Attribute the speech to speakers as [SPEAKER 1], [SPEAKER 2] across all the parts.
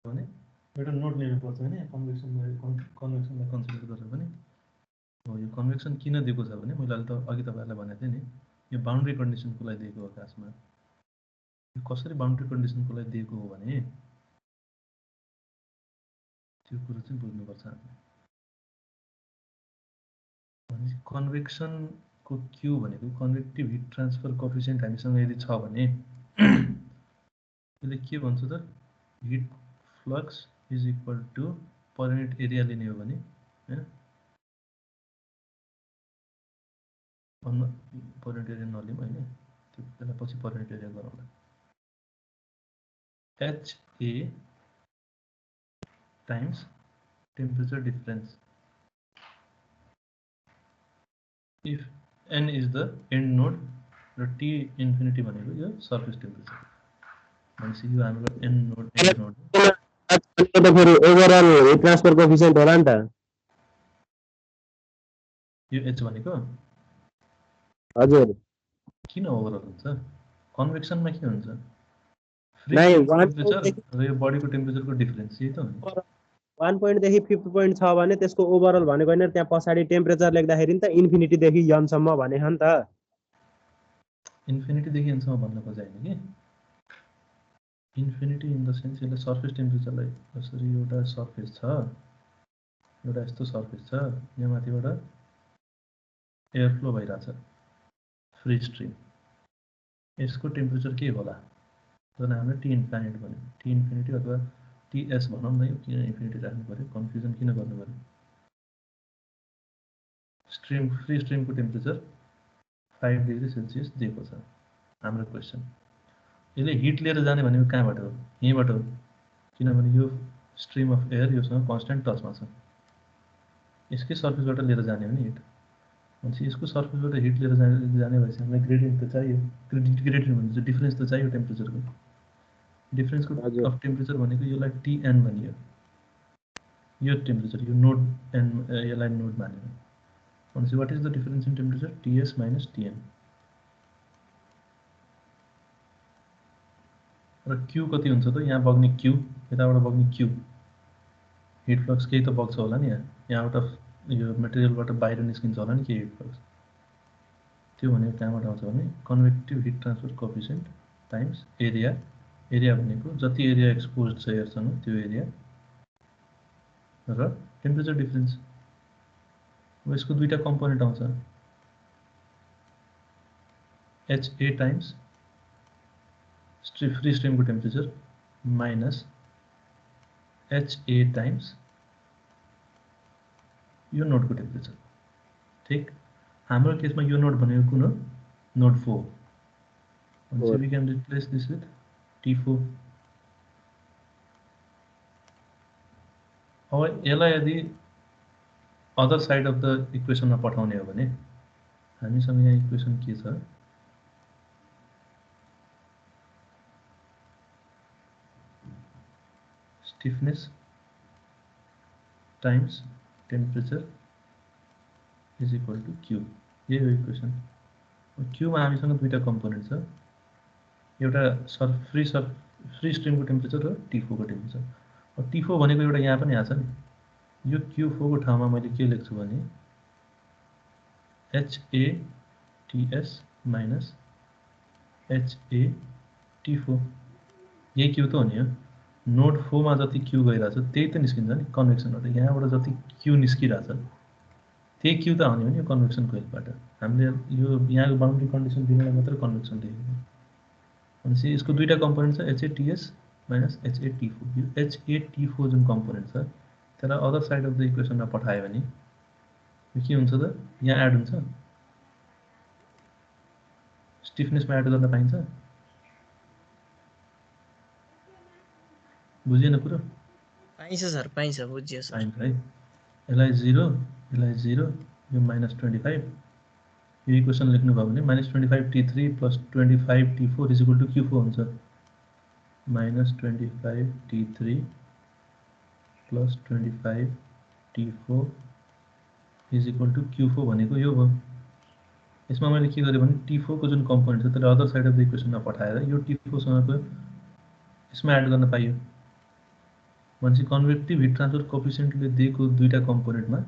[SPEAKER 1] भने एउटा नोड लिनु पर्छ भने कन्भेक्सनलाई कन्सिडर गरेर पनि हो यो कन्भेक्सन किन दिएको छ भने मैले अघि तपाईँहरूलाई भनेको थिएँ नि यो बाउन्ड्री कन्डिसनको लागि दिएको हो खासमा यो कसरी बाउन्ड्री कन्डिसनको लागि दिएको हो भने त्यो कुरो चाहिँ बुझ्नुपर्छ हामीले भनेपछि कन्भेक्सनको क्यू भनेको कन्भेक्टिभ हिट ट्रान्सफर कोएफिसिएन्ट हामीसँग यदि छ भने यसले के भन्छ त heat flux is equal to per unit area लिने हो भने हैन पर युनिट एरिया नलिउँ हैन त्यो त्यसलाई पछि पर युनिट एरिया गरौँला HA times temperature difference if n is the end node र T infinity भनेको यो surface temperature भनेपछि यो हाम्रो end node
[SPEAKER 2] त फेरि ओभरअल हिट ट्रान्सफर कोएफिसिएन्ट होला नि त
[SPEAKER 1] यो H भनेको
[SPEAKER 2] हजुर
[SPEAKER 1] किन ओभरअल हुन्छ कन्भेक्सनमा के हुन्छ फ्री
[SPEAKER 2] नाइ
[SPEAKER 1] टेम्परेचर र यो बडीको टेम्परेचरको डिफरेन्स यही त हो
[SPEAKER 2] 1 पोइन्ट देखि 50 पोइन्ट छ भने त्यसको ओभरअल भनेको हैन त्यहाँ पछाडी टेम्परेचर लेख्दाखेरि नि त इन्फिनिटी देखि n सम्म भने हो नि त
[SPEAKER 1] इन्फिनिटी देखि n सम्म भन्न खोजेन कि इन्फिनिटी इन द सेन्स यसले सर्फेस टेम्परेचरलाई जसरी एउटा सर्फेस छ एउटा यस्तो सर्फेस छ यहाँ माथिबाट एयर फ्लो भइरहेछ फ्री स्ट्रिम यसको टेम्परेचर के होला जुन हामीले टी इन्फाइनाइट भन्यो टी इन्फिनिटी अथवा टीएस भनौँ न यो किन इन्फिनिटी राख्नु पर्यो कन्फ्युजन किन गर्नु पर्यो स्ट्रिम फ्री स्ट्रिमको टेम्परेचर 5 डिग्री सेल्सियस दिएको छ हाम्रो क्वेसन यसले हिट लिएर जाने भनेको कहाँबाट हो यहीँबाट हो किनभने यो स्ट्रिम अफ एयर योसँग कन्स्टेन्ट टचमा छ यसकै सर्फेसबाट लिएर जाने हो नि हिट भनेपछि यसको सर्फेसबाट हिट लिएर जाने भएपछि हामीलाई ग्रेडियन्ट त चाहियो ग्रेडियन्ट भनेपछि डिफरेन्स त चाहियो टेम्परेचरको डिफरेन्सको अफ टेम्परेचर भनेको यसलाई टिएन भनियो यो टेम्परेचर यो नोड एन यसलाई नोड मानेर भनेपछि what is the difference in temperature TS minus TN र क्यू कति हुन्छ त यहाँ बग्ने क्यू यताबाट बग्ने क्यू हिट फ्लक्स केही त बग्छ होला नि यहाँ आउट अफ यो मेटेरियलबाट बाहिर निस्किन्छ होला नि केही हिट फ्लक्स त्यो भनेको कहाँबाट आउँछ भने convective heat transfer coefficient times area area भनेको जति एरिया एक्सपोज छ एयरसँग त्यो एरिया र टेम्परेचर डिफरेन्स अब यसको दुईटा कम्पोनेन्ट आउँछ HA टाइम्स फ्री स्ट्रिमको टेम्परेचर माइनस HA टाइम्स यो नोडको टेम्परेचर ठिक हाम्रो केसमा यो नोड भनेको कुन हो node 4 so we can replace this with T4 अब यसलाई यदि अदर साइड अफ द इक्वेसनमा पठाउने हो भने हामीसँग यहाँ इक्वेसन के छ stiffness times temperature is equal to Q यही हो इक्वेसन क्यूमा हामीसँग दुईटा कम्पोनेन्ट छ एउटा फ्री स्ट्रिमको टेम्परेचर र T4 को टेम्परेचर अब T4 भनेको एउटा यहाँ पनि आछ नि यो Q4 को ठाउँमा मैले के लेख्छु भने HATS माइनस HAT4 यही Q त हो नि नोड 4 मा जति Q गइरहेछ त्यही त निस्किन्छ नि कन्भेक्सनबाट यहाँबाट जति Q निस्किरहेछ त्यही Q त आउने हो नि यो कन्भेक्सन कोइलबाट हामीले यो यहाँको बाउन्ड्री कन्डिसन दिनलाई मात्र कन्भेक्सन लेखेको भनेपछि यसको दुईटा कम्पोनेन्ट छ HATS माइनस HAT4 यो HAT4 जुन कम्पोनेन्ट छ त्यसलाई अदर साइड अफ द इक्वेसनमा पठायो भने यो के हुन्छ त यहाँ एड हुन्छ स्टिफनेसमा एड गर्न पाइन्छ बुझिएन कुरो
[SPEAKER 3] पाइन्छ सर पाइन्छ बुझियो सर
[SPEAKER 1] पाइन्छ है यसलाई 0 यो माइनस 25 यो इक्वेसन लेख्नुभयो भने minus 25 T3 plus 25 T4 is equal to Q4 हुन्छ minus 25 T3 plus 25 T4 is equal to Q4 भनेको यो भयो यसमा मैले के गरेँ भने T4 को जुन कम्पोनेन्ट छ त्यसलाई अदर साइड अफ द इक्वेसनमा पठाएर यो T4 सँगको यसमा एड गर्न पाइयो भनेपछि कन्भेक्टिभ हिट ट्रान्सफर कोफिसिएन्टले दिएको दुईटा कम्पोनेन्टमा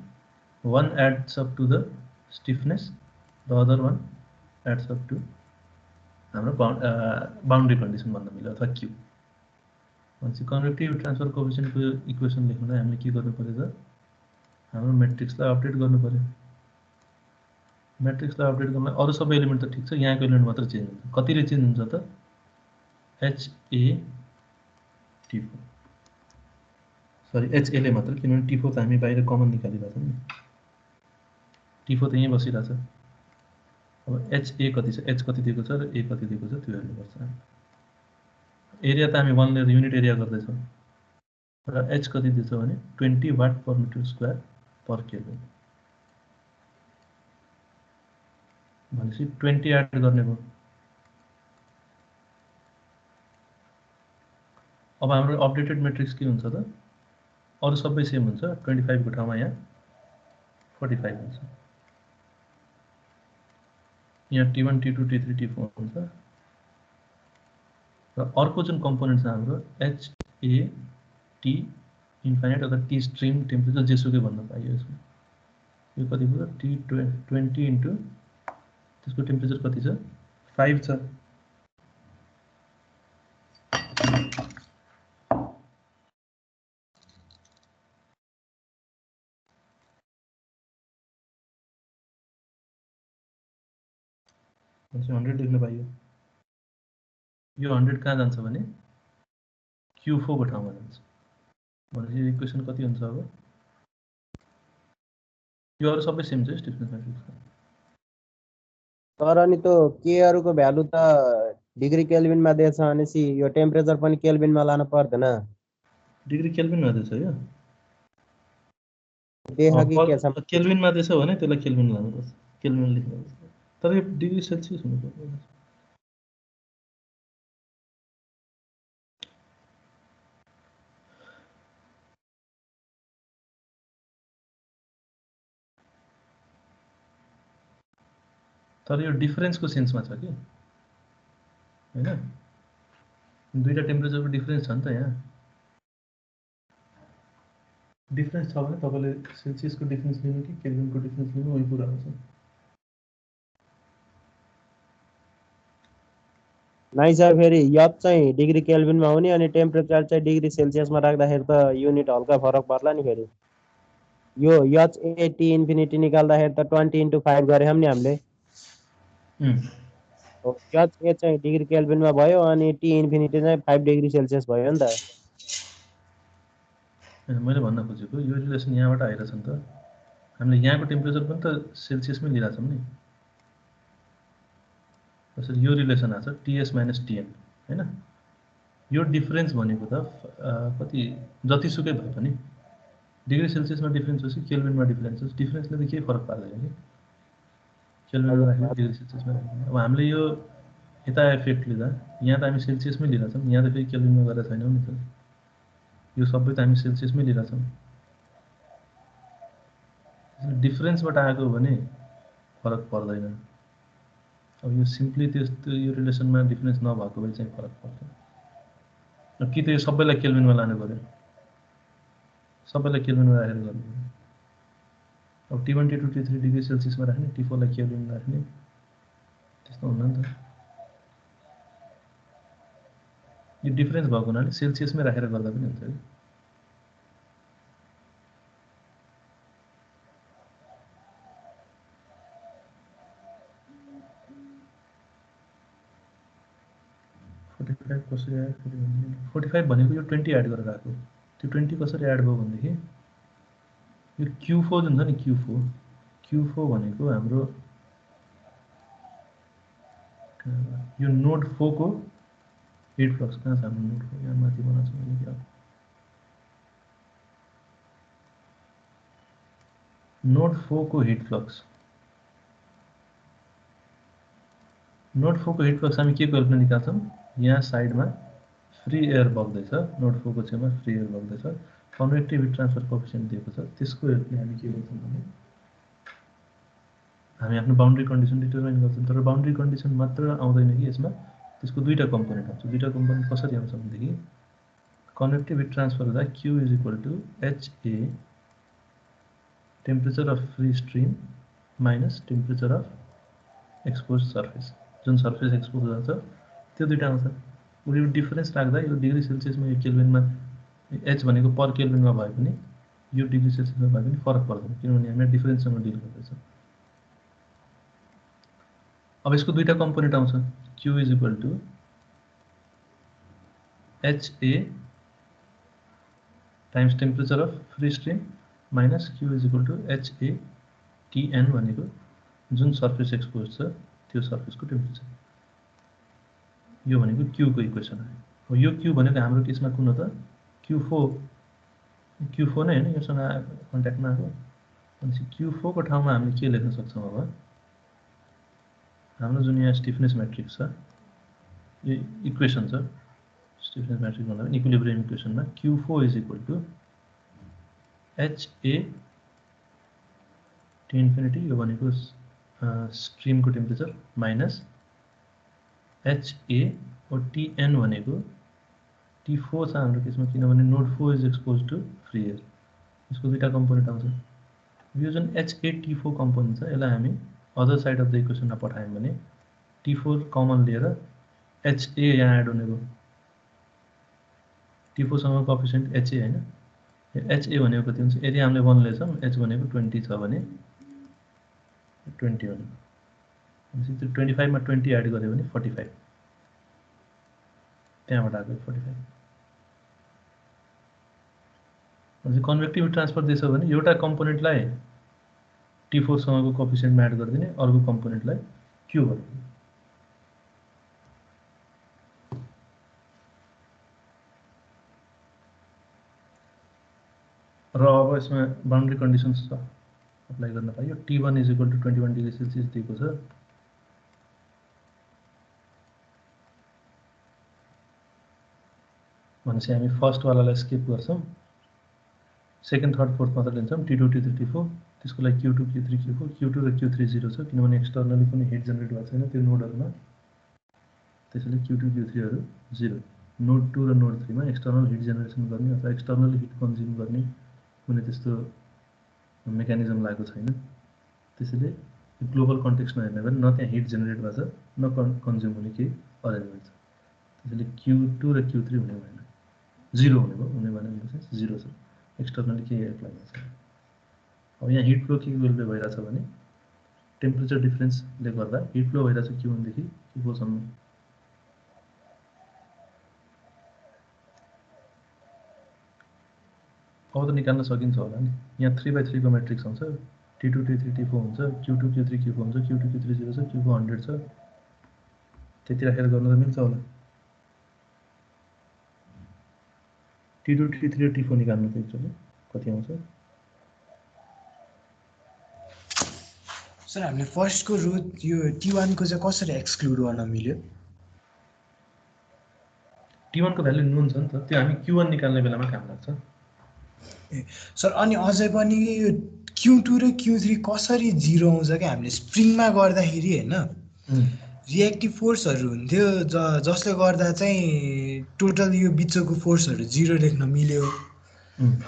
[SPEAKER 1] one adds up to the stiffness, the other one adds up to हाम्रो बाउन्ड्री कन्डिसन भन्न मिल्यो अथवा क्यू भनेपछि कन्भेक्टिभ ट्रान्सफर कोफिसिएन्टको इक्वेसन लेख्नलाई हामीले के गर्नु पर्यो त हाम्रो म्याट्रिक्सलाई अपडेट गर्नु पर्यो म्याट्रिक्सलाई अपडेट गर्नलाई अरू सबै एलिमेन्ट त ठिक छ यहाँको एलिमेन्ट मात्र चेन्ज हुन्छ कतिले चेन्ज हुन्छ त HAT4 सरी HLA मात्र किनभने T4 त हामी बाहिर कमन निकालिरहेछौँ नि T4 त यहीँ बसिरहेछ अब HA कति छ H कति दिएको छ र A कति दिएको छ त्यो हेर्नुपर्छ एरिया त हामी 1 लिएर युनिट एरिया गर्दैछौँ र H कति दिन्छ भने 20 watt per metre square per kelvin भनेपछि 20 एड गर्ने भयो अब हाम्रो अपडेटेड मैट्रिक्स के हुन्छ त अरु सबै सेम हुन्छ 25 को ठाउँमा यहाँ 45 हुन्छ यहाँ T1 T2 T3 T4 हुन्छ र अर्को जुन कम्पोनेन्ट छ हाम्रो HAT इन्फाइनाइट अथवा T स्ट्रिम टेम्परेचर जेसुकै भन्न पाइयो यसमा यो कति भयो T20 इन्टु त्यसको टेम्परेचर कति छ 5 छ भनेपछि 100 लेख्न पाइयो यो 100 कहाँ जान्छ भने Q4 को ठाउँमा जान्छ भनेपछि इक्वेसन कति हुन्छ अब यो अरु सबै सेम छ स्टिफनेस म्याट्रिक्सको
[SPEAKER 2] तर अनि त्यो के हरुको भ्यालु त डिग्री केल्भिनमा दिएछ भनेसी यो टेम्परेचर पनि केल्भिनमा लानु पर्दैन
[SPEAKER 1] डिग्री केल्भिनमा दिएछ यो
[SPEAKER 2] देखा कि के छ
[SPEAKER 1] केल्भिनमा दिएछ भने त्यसलाई केल्भिन लानुपर्छ केल्भिन लेख्नुपर्छ तर यो डिग्री सेल्सियस हुनुपर्छ तर यो डिफरेन्सको सेन्समा छ कि हैन दुईटा टेम्परेचरको डिफरेन्स छ नि त यहाँ डिफरेन्स छ भने तपाईले सेल्सियसको डिफरेन्स लिनु कि केल्भिनको डिफरेन्स लिनु उही कुरा हुन्छ
[SPEAKER 2] नाइ सर फेरि यत चाहिँ डिग्री केल्भिनमा हुने अनि टेम्परेचर चाहिँ डिग्री सेल्सियसमा राख्दाखेरि त युनिट हल्का फरक पर्ला नि फेरि यो HAT इन्फिनिटी निकाल्दाखेरि त 20 × 5 गरे हम नि हामीले HA चाहिँ डिग्री केल्भिनमा भयो अनि T इन्फिनिटी चाहिँ 5 डिग्री सेल्सियस भयो नि त
[SPEAKER 1] मैले भन्न खोजेको यो रिलेसन यहाँबाट आइरहेछ नि त हामीले यहाँको टेम्परेचर पनि त सेल्सियसमै लिइरहेछौँ नि त्यसैले यो रिलेसन आछ TS - TN हैन यो डिफरेन्स भनेको त कति जतिसुकै भए पनि डिग्री सेल्सियसमा डिफरेन्स होस् कि केल्भिनमा डिफरेन्स होस् डिफरेन्सले त केही फरक पार्दैन नि केल्भिनमा राख्ने डिग्री सेल्सियसमा राख्ने अब हामीले यो यता इफेक्ट लिँदा यहाँ त हामी सेल्सियसमै लिइरहेछौँ यहाँ त फेरि केल्भिनमा गरेर छैनौँ नि त यो सबै त हामी सेल्सियसमै लिइरहेछौँ डिफरेन्सबाट आएको भने फरक पर्दैन अब यो सिम्पली त्यस्तो यो रिलेसनमा डिफरेन्स नभएको भए चाहिँ फरक पर्छ कि त यो सबैलाई केल्भिनमा लानु पर्यो सबैलाई केल्भिनमा राखेर गर्नु पर्यो अब T1 T2 T3 डिग्री सेल्सियसमा राख्ने T4 लाई केल्भिनमा राख्ने त्यस्तो हुन्न नि त यो डिफरेन्स भएको हुनाले सेल्सियसमै राखेर गर्दा पनि हुन्छ नि 45 कसरी आयो 45 भनेको यो 20 एड गरेर आएको त्यो 20 कसरी एड भयो भनेदेखि यो Q4 जुन छ नि Q4 भनेको हाम्रो यो नोड 4 को हिट फ्लक्स कहाँ छ हाम्रो नोड 4 यहाँ माथि बनाउँछ भने के नोड 4 को हिट फ्लक्स नोड 4 को हिट फ्लक्स हामी के गर्न निकाल्छौं यहाँ साइडमा फ्री एयर बग्दैछ नोड 4 को छेउमा फ्री एयर बग्दैछ कन्भेक्टिभ हिट ट्रान्सफर कोएफिसिएन्ट दिएको छ त्यसको हेल्पले हामी के गर्छौं भने हामी आफ्नो बाउन्ड्री कन्डिसन डिटरमाइन गर्छौं तर बाउन्ड्री कन्डिसन मात्र आउँदैन कि यसमा त्यसको दुईटा कम्पोनेन्ट हुन्छ दुईटा कम्पोनेन्ट कसरी आउँछ भनेदेखि convective heat transfer हुँदा Q is equal to HA temperature of free stream minus temperature of exposed surface. जुन surface expose हुन्छ त्यो दुईटा आउँछ। यो डिफरेन्स राख्दा यो डिग्री सेल्सियसमा यो केल्भिनमा H भनेको पर केल्भिनमा भए पनि यो डिग्री सेल्सियसमा भए पनि फरक पर्दैन किनभने हामी डिफरेन्ससँग डिल गर्दैछौँ। अब यसको दुईटा कम्पोनेन्ट आउँछ Q is equal to HA times temperature of free stream minus Q is equal to HA TN भनेको जुन सर्फेस एक्सपोज छ त्यो सर्फेसको टेम्परेचर। यो भनेको Q को इक्वेसन हो। यो Q भनेको हाम्रो केसमा कुन हो त Q4 नै हैन योसँग कन्ट्याक्टमा आएको। अनि Q4 को ठाउँमा हामीले के लेख्न सक्छौं अब हाम्रो जुन यहाँ स्टिफनेस म्याट्रिक्स छ यो इक्वेसन छ स्टिफनेस म्याट्रिक्स भन्दा पनि इक्विलिब्रियम इक्वेसनमा Q4 is equal to HA T infinity यो भनेको स्ट्रिमको टेम्परेचर माइनस HA और TN भनेको T4 छ हाम्रो केसमा किनभने node 4 is expose to free air. यसको दुईटा कम्पोनेन्ट आउँछ। यो जुन HA T4 कम्पोनेन्ट छ यसलाई हामी अदर साइड अफ द इक्वेसनमा पठायौं भने T4 कमन लिएर HA यहाँ एड हुने भयो। T4 सँग कोएफिसिएन्ट HA हैन। HA भनेको कति हुन्छ यदि हामीले 1 लेछौं H भनेको 20 छ भने 20 हो। अनि त्यो 25 मा 20 एड गर्यो भने 45 त्यहाँबाट आएको 45। अनि कन्वेक्टिभ हिट ट्रान्सफर दिएछ भने एउटा कम्पोनेन्टलाई T4 सँगको कोएफिसिएन्टमा एड गरिदिने अर्को कम्पोनेन्टलाई Q गरिदिने। र अब यसमा बाउन्ड्री कन्डिसन्स छ अप्लाई गर्न पाइयो। T1 is equal to 21 degree Celsius दिएको छ। भनेपछि हामी फर्स्ट वालालाई स्किप गर्छौं सेकेन्ड थर्ड फोर्थ मात्र लिन्छौं T2 T3 T4 त्यसको लागि Q2 Q3 Q4 Q2 र Q3 0 छ किनभने एक्सटर्नली कुनै हिट जेनेरेट भएको छैन त्यो नोडहरुमा। त्यसैले Q2 Q3 हरु 0। नोड 2 र नोड 3 मा एक्सटर्नल हिट जेनेरेसन गर्ने अथवा एक्सटर्नली हिट कन्ज्युम गर्ने कुनै त्यस्तो मेकानिजम लागेको छैन। त्यसैले ग्लोबल कन्टेक्स्टमा हेर्ने भने न त्यहाँ हिट जेनेरेट भएको छ न कन्ज्युम हुने केही अरेन्जमेन्ट छ। त्यसैले Q2 र Q3 हुने भएन 0 हुने भयो। हुने भने 0 छ एक्सटर्नली केही एप्लाई गर्छ। अब यहाँ हिट फ्लो के वेलले भइराछ भने टेम्परेचर डिफरेन्सले गर्दा हिट फ्लो भइराछ Q1 देखि Q4 सम्म। अब त निकाल्न सकिन्छ होला नि। यहाँ 3/3 को म्याट्रिक्स हुन्छ T2 T3 T4 हुन्छ Q2 Q3 Q4 हुन्छ Q2 Q3 0 छ Q4 100 छ। त्यति राखेर गर्न त मिल्छ होला। T2 T3 र T4 निकाल्नु त एक्चुअली कति आउँछ
[SPEAKER 4] सर हामीले फर्स्ट को रो यो T1 को चाहिँ कसरी एक्सक्लुड गर्न मिल्यो?
[SPEAKER 1] T1 को भ्यालु नोन छ नि त त्यो हामी Q1 निकाल्ने बेलामा काम लाग्छ।
[SPEAKER 4] सर अनि अझै पनि यो Q2 र Q3 कसरी 0 आउँछ के हामीले स्प्रिङमा गर्दाखेरि हैन रिएक्टिभ फोर्सहरु हुन्थ्यो जसले गर्दा चाहिँ टोटल यो बिचको फोर्सहरु 0 लेख्न मिल्यो।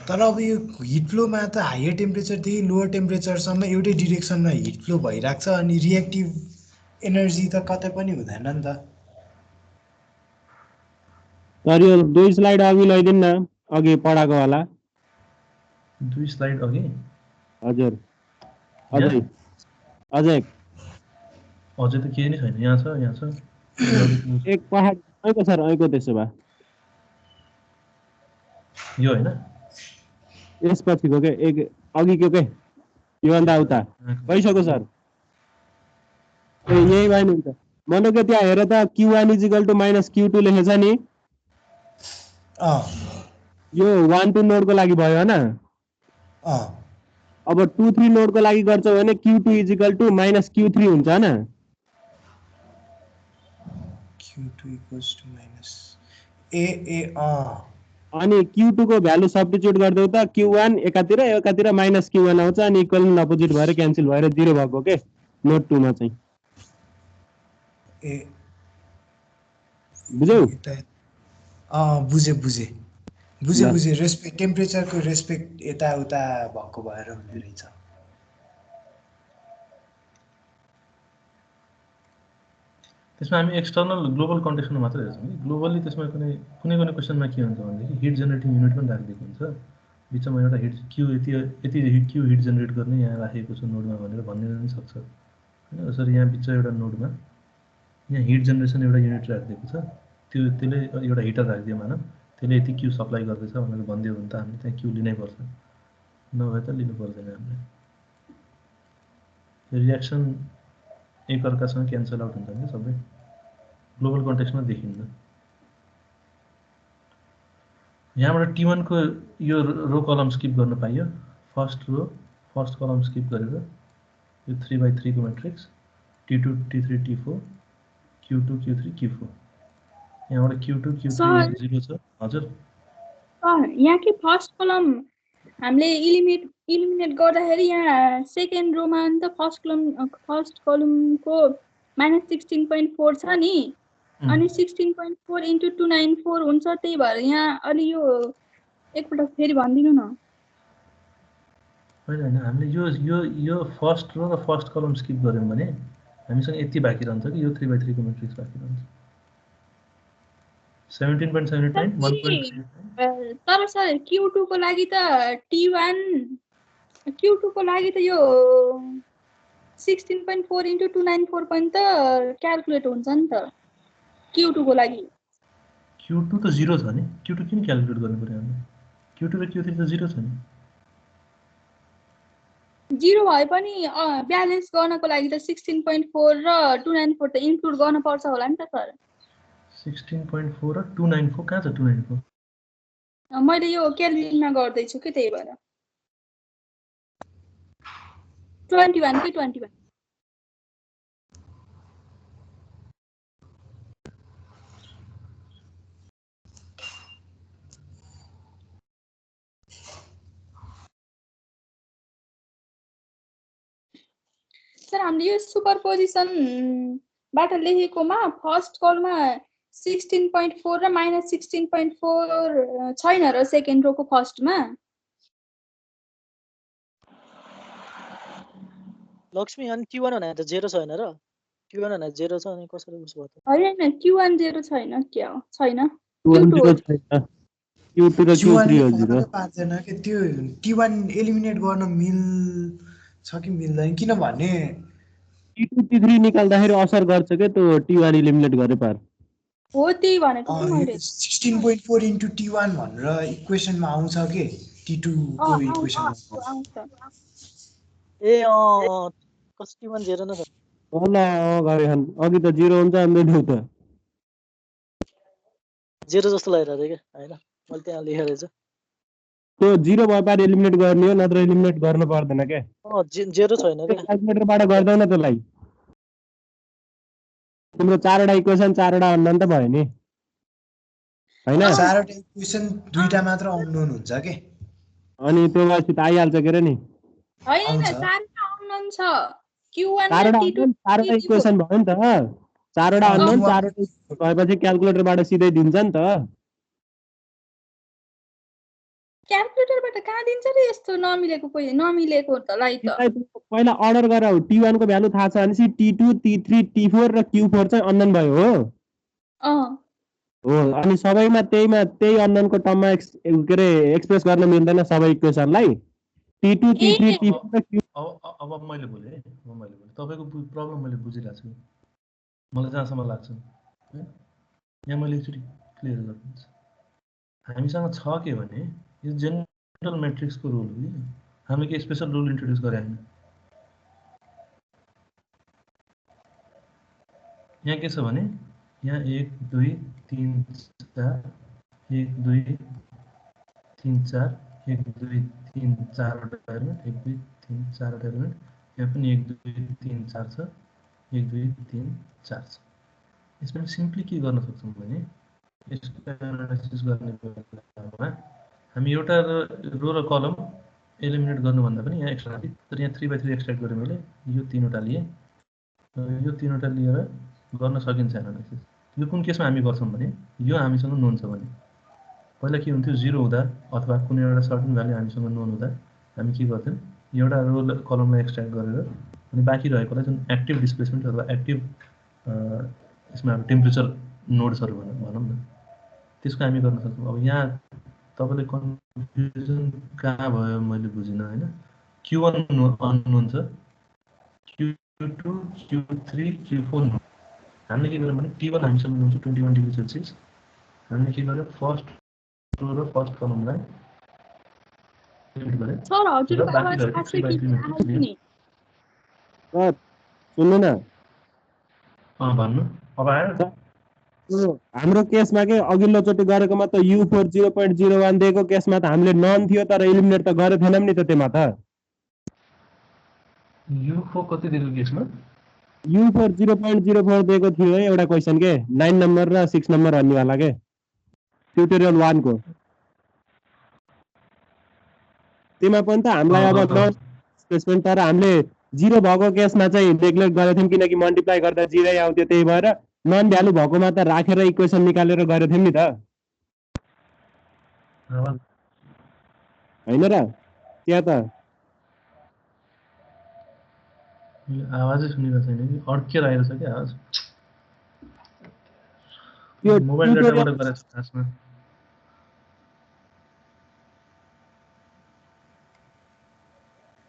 [SPEAKER 4] तर अब यो हिट फ्लोमा त हायर टेम्परेचर देखि लोअर टेम्परेचर सम्म एउटै डाइरेक्सनमा हिट फ्लो भइराख्छ अनि रिएक्टिभ एनर्जी त कतै पनि हुँदैन नि त।
[SPEAKER 2] सर यो दुई स्लाइड अघि लैदिन न अघि पढाको वाला।
[SPEAKER 1] दुई स्लाइड अघि
[SPEAKER 2] हजुर अझै अझै
[SPEAKER 1] अझै त केही नै छैन। यहाँ छ
[SPEAKER 2] एक पहाड ऐको सर ऐको त्यसो भए
[SPEAKER 1] यो हैन
[SPEAKER 2] यसपछिको के एक अघिको के यो भन्दा उता भइसक्यो सर। ए यही भएन नि त मनो के त्यहाँ हेर त Q1 - Q2 लेखेछ नि। यो 1 2 नोडको लागि भयो हैन। अब 2 3 नोडको लागि गर्छ भने Q2 - Q3 हुन्छ हैन।
[SPEAKER 4] Q2 -
[SPEAKER 2] अनि Q2 को भ्यालु सब्स्टिट्युट गर्दै त Q1 एकातिर -Q1 आउँछ अनि इक्वल अपोजिट भएर क्यान्सल भएर 0 भएको के नोड 2 मा चाहिँ।
[SPEAKER 4] ए
[SPEAKER 2] बुझ्यौ?
[SPEAKER 4] बुझे बुझेँ रेस्पेक्ट टेम्परेचरको रेस्पेक्ट यताउता भएको भएर हुने रहेछ।
[SPEAKER 1] त्यसमा हामी एक्सटर्नल ग्लोबल कन्टेक्सनमा मात्रै हेर्छौँ कि ग्लोबली त्यसमा कुनै क्वेसनमा के हुन्छ भनेदेखि हिट जेनेरेटिङ युनिट पनि राखिदिएको हुन्छ बिचमा एउटा हिट क्यु यति क्यु हिट जेनेरेट गर्ने यहाँ राखेको छ नोडमा भनेर भन्ने पनि सक्छ होइन। जसरी यहाँ बिच एउटा नोडमा यहाँ हिट जेनेरेसन एउटा युनिट राखिदिएको छ त्यसले एउटा हिटर राखिदियो मानौँ त्यसले यति क्यु सप्लाई गर्दैछ भनेर भनिदियो भने त हामीले त्यहाँ क्यु लिनै पर्छ नभए त लिनु पर्दैन हामीले। रियाक्सन एकअर्कासँग क्यान्सल आउट हुन्छ नि सबै ग्लोबल कन्टेक्समा देखिन्न। यहाँबाट T1 को यो रो कलम स्किप गर्न पाइयो फर्स्ट कलम स्किप गरेर यो 3/3 को matrix T2 T3 T4 Q2 Q3 Q4 यहाँबाट Q2 Q3 0 छ। हजुर
[SPEAKER 5] यहाँ के फर्स्ट कलम हामीले इलिमिनेट गर्दाखेरि यहाँ सेकेन्ड रोमा नि त फर्स्ट कलमको -16.4 छ नि अनि 16.4 × 294 हुन्छ त्यही भएर यहाँ अलि यो एकपल्ट फेरि भनिदिनु न।
[SPEAKER 1] होइन हामीले यो फर्स्ट रो र फर्स्ट कलम स्किप गर्यौँ भने हामीसँग यति बाँकी रहन्छ कि यो 3/3 को मैट्रिक्स बाँकी रहन्छ 17.79 1.3
[SPEAKER 5] तर सर Q2 को लागि त T1 Q2 को लागि त यो 16.4 × 294 पनि त क्याल्कुलेट हुन्छ नि त Q2 को लागि।
[SPEAKER 1] Q2 त 0 छ नि Q2 किन क्याल्कुलेट गर्नु पर्यो हामीले Q2 र Q3 त 0 छ नि
[SPEAKER 5] 0 भए पनि ब्यालेन्स गर्नको लागि त 16.4 र 294 त इन्क्लुड गर्न पर्छ होला नि त सर।
[SPEAKER 1] 16.4 र 294 कहाँ छ 294
[SPEAKER 5] मैले यो क्याल्कुलेटरमा गर्दै छु के त्यही भएर 21 के 21 सर हामीले यो सुपरपोजिसन बाट लेखेकोमा फर्स्ट कलमा 16.4 र -16.4 छैन र सेकेन्ड रोको फर्स्टमा।
[SPEAKER 3] लक्ष्मी अनि Q1 भने त 0 छैन र Q1 भने 0 छ अनि कसरी उसो भयो त
[SPEAKER 5] हैन Q1 0 छैन के हो छैन
[SPEAKER 2] Q2 र Q3 हो 0
[SPEAKER 4] पाँचजना के त्यो T1 एलिमिनेट गर्न मिल्छ कि मिल्दैन किनभने
[SPEAKER 2] T2 T3 निकाल्दाखेरि असर गर्छ के त्यो T1 एलिमिनेट गरे पार
[SPEAKER 5] हो त्यही भनेको कि मैले
[SPEAKER 4] 16.4 × T1 भनेर इक्वेसनमा आउँछ के T2 को इक्वेसनमा
[SPEAKER 5] आउँछ।
[SPEAKER 3] ए कस Q1 0 न छ
[SPEAKER 2] होला गरे खान अघि त 0 हुन्छ अनि देऊ त
[SPEAKER 3] 0 जस्तो लागिरहेको थियो के हैन मैले त्यहाँ लेखेको रहेछ
[SPEAKER 2] त्यो 0 भए पार एलिमिनेट गर्ने हो नत्र एलिमिनेट गर्न पर्दैन के
[SPEAKER 3] 0 छैन के
[SPEAKER 2] क्याल्कुलेटरबाट गर्दैन त्यसलाई तिम्रो 4 वटा इक्वेसन 4 वटा अननोन त भयो नि हैन
[SPEAKER 4] 4 वटा इक्वेसन 2टा मात्र अननोन हुन्छ के
[SPEAKER 2] अनि त्यो भएपछि त आइहाल्छ के रे नि
[SPEAKER 5] हैन 4टा अननोन छ Q1
[SPEAKER 2] 4
[SPEAKER 5] र
[SPEAKER 2] वटा
[SPEAKER 5] T2
[SPEAKER 2] 4 वटा इक्वेसन भयो नि त 4 वटा अननोन 4 वटा भएपछि क्याल्कुलेटरबाट सिधै दिन्छ नि त
[SPEAKER 5] क्याल्कुलेटरबाट कहाँ दिन्छ रे यस्तो नमिलेको तलाई त
[SPEAKER 2] पहिला अर्डर गराउ T1 को भ्यालु थाहा छ भनेपछि T2 T3 T4 र Q4 चाहिँ अननोन भयो हो हो अनि सबैमा त्यही अननोनको टर्ममा के रे एक्सप्रेस गर्न मिल्दैन सबै इक्वेसनलाई T2 T3 T4 र Q
[SPEAKER 1] अब मैले बोले तपाईको प्रब्लम मैले बुझिरहेको छु मलाई जहाँसम्म लाग्छ हैन यहाँ मैले एकचोटि क्लियर गर्दिन्छु हामीसँग छ के भने यो जेनरल मैट्रिक्सको रुल हो नि हामीले के स्पेशल रुल इन्ट्रोड्युस गरे हैन यहाँ के छ भने यहाँ 1 2 3 4 1 2 3 4 1 2 3 4 वटा एलिमेन्ट 1 2 3 4 वटा एलिमेन्ट यहाँ पनि 1 2 3 4 छ 1 2 3 4 छ यसमा सिम्पली के गर्न सक्छौं भने यसको एनालाइसिस गर्ने बेलामा हामी एउटा रो र कलम एलिमिनेट गर्नु भन्दा पनि यहाँ एक्स्ट्रा तर यहाँ 3/3 एक्सट्र्याक्ट गरे मैले यो 3 वटा लिए यो 3 वटा लिएर गर्न सकिन्छ एनालाइसिस यो कुन केसमा हामी गर्छौं भने यो हामीसँग नोन छ भने पहिला के हुन्थ्यो 0 हुँदा अथवा कुनै एउटा सर्टेन भ्यालु हामीसँग नोन हुँदा हामी के गर्थ्यौँ एउटा रो कलमलाई एक्सट्र्याक्ट गरेर अनि बाँकी रहेकोलाई जुन एक्टिभ डिस्प्लेसमेन्ट अथवा एक्टिभ यसमा टेम्परेचर नोड्सहरू भनौँ न त्यसको हामी गर्न सक्छौँ। अब यहाँ तपाईँले कन्फ्युजन कहाँ भयो मैले बुझिनँ होइन। Q1 अननोन छ, Q2 Q3 Q4 हामीले के गर्यौँ भने T1 हामीसँग हुन्छ 21 डिग्री सेल्सियस। हामीले के गर्यो फर्स्ट रो र फर्स्ट कलमलाई डिलिट गर्यो
[SPEAKER 5] सर
[SPEAKER 1] र
[SPEAKER 5] हजुरको
[SPEAKER 1] बाँकी
[SPEAKER 5] आवाज
[SPEAKER 1] रहेको 3
[SPEAKER 5] काट्यो
[SPEAKER 1] बाई
[SPEAKER 5] कि
[SPEAKER 1] 3 मेट्रिक्स
[SPEAKER 5] आएन नि
[SPEAKER 2] सर सुन्नु न
[SPEAKER 1] भन्नु अब आयो।
[SPEAKER 2] हाम्रो केसमा के अघिल्लोचोटि गरेकोमा त U4 0.01 दिएको केसमा त हामीले नन थियो तर इलिमिनेट त गरेको थिएनौँ नि त त्यसमा त
[SPEAKER 1] U4 कति दिएको केसमा
[SPEAKER 2] U4 0.04 दिएको थियो है एउटा क्वेसन के 9 नम्बर र 6 नम्बर भन्नेवाला के ट्युटोरियल 1 को त्यसमा पनि त हामीलाई अब नन स्पेसमेन्ट तर हामीले 0 भएको केसमा चाहिँ नेग्लेक्ट गरेको थियौँ किनकि मल्टिप्लाई गर्दा 0 आउँथ्यो त्यही भएर नन भ्यालु भएकोमा त राखेर इक्वेसन निकालेर गरेको थियौँ नि त होइन र त्यहाँ त
[SPEAKER 1] आवाजै सुनिरहेको छैन कि अड्केर आइरहेछ क्या आवाज।
[SPEAKER 2] त्यो
[SPEAKER 1] मोबाइल डाटाबाट गरेको छु खासमा।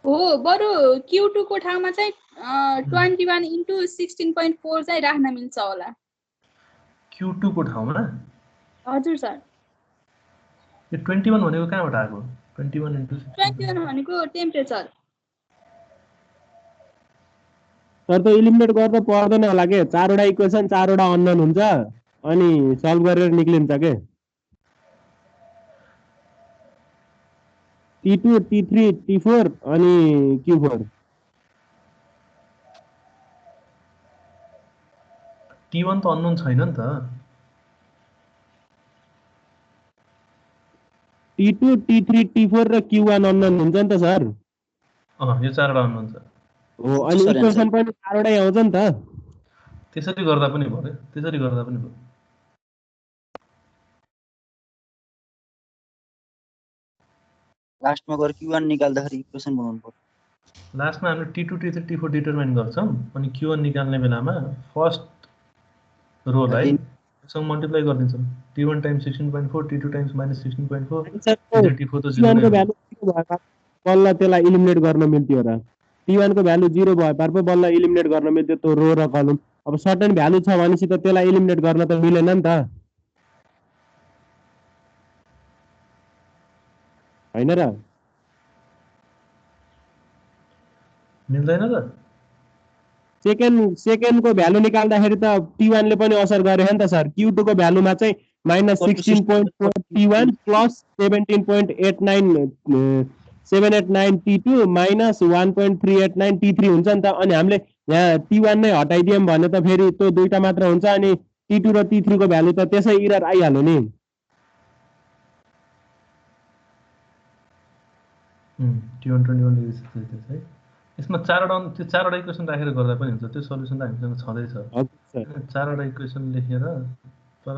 [SPEAKER 5] हो बरु Q2 को ठाउँमा चाहिँ 21 इन्टु 16.4 चाहिँ राख्न मिल्छ होला।
[SPEAKER 1] Q2 को ठाउँमा
[SPEAKER 5] हजुर सर
[SPEAKER 1] यो 21 भनेको कहाँबाट आएको 21 इन्टु
[SPEAKER 5] 21 भनेको टेम्परेचर
[SPEAKER 2] तर त इलिमिनेट गर्न पर्दैन होला के चारवटा इक्वेसन चारवटा अननोन हुन्छ अनि सल्भ गरेर निक्लिन्छ के T2 T3 T4 अनि Q4
[SPEAKER 1] T1 त अननोन छैन नि त।
[SPEAKER 2] T2 T3 T4 र Q1 अननोन हुन्छ नि त सर
[SPEAKER 1] यो चारवटा अननोन छ।
[SPEAKER 2] हो अनि इक्वेसन पनि चारवटै आउँछ नि त
[SPEAKER 1] त्यसरी गर्दा पनि भयो त्यसरी गर्दा पनि भयो।
[SPEAKER 6] लास्टमा गएर Q1 निकाल्दाखेरि इक्वेसन बनाउनु पर्छ।
[SPEAKER 1] लास्टमा हामीले T2 T3 T4 डिटरमाइन गर्छौँ अनि Q1 निकाल्ने बेलामा फर्स्ट रोलाई सँग मल्टिप्लाई गरिदिन्छौँ T1 times 16.4 T2 times -16.4 T4 त 0 नै
[SPEAKER 2] भ्यालु 0 भए बल्ल त्यसलाई इलिमिनेट गर्न मिल्थ्यो र T1 को भ्यालु 0 भए पार पो बल्ल इलिमिनेट गर्न मिल्थ्यो त्यो रो र कलम। अब सर्टेन भ्यालु छ भनेपछि त त्यसलाई इलिमिनेट गर्न त मिलेन नि त होइन र
[SPEAKER 1] मिल्दैन र।
[SPEAKER 2] सेकेन्डको भ्यालु निकाल्दाखेरि त T1 ले पनि असर गर्यो नि त सर Q2 को भ्यालुमा चाहिँ -16.4 T1 plus 17.89 T2 minus 1.389 T3 हुन्छ नि त अनि हामीले यहाँ T1 नै हटाइदियौँ भने त फेरि त्यो दुईटा मात्र हुन्छ अनि T2 र T3 को भ्यालु त त्यसै इरर आइहाल्यो नि।
[SPEAKER 1] T1 21 डिग्री सेल्सियस है। यसमा त्यो चारवटा इक्वेसन राखेर गर्दा पनि हुन्छ त्यो सल्युसन त हामीसँग छँदैछ। चारवटा इक्वेसन लेखेर तर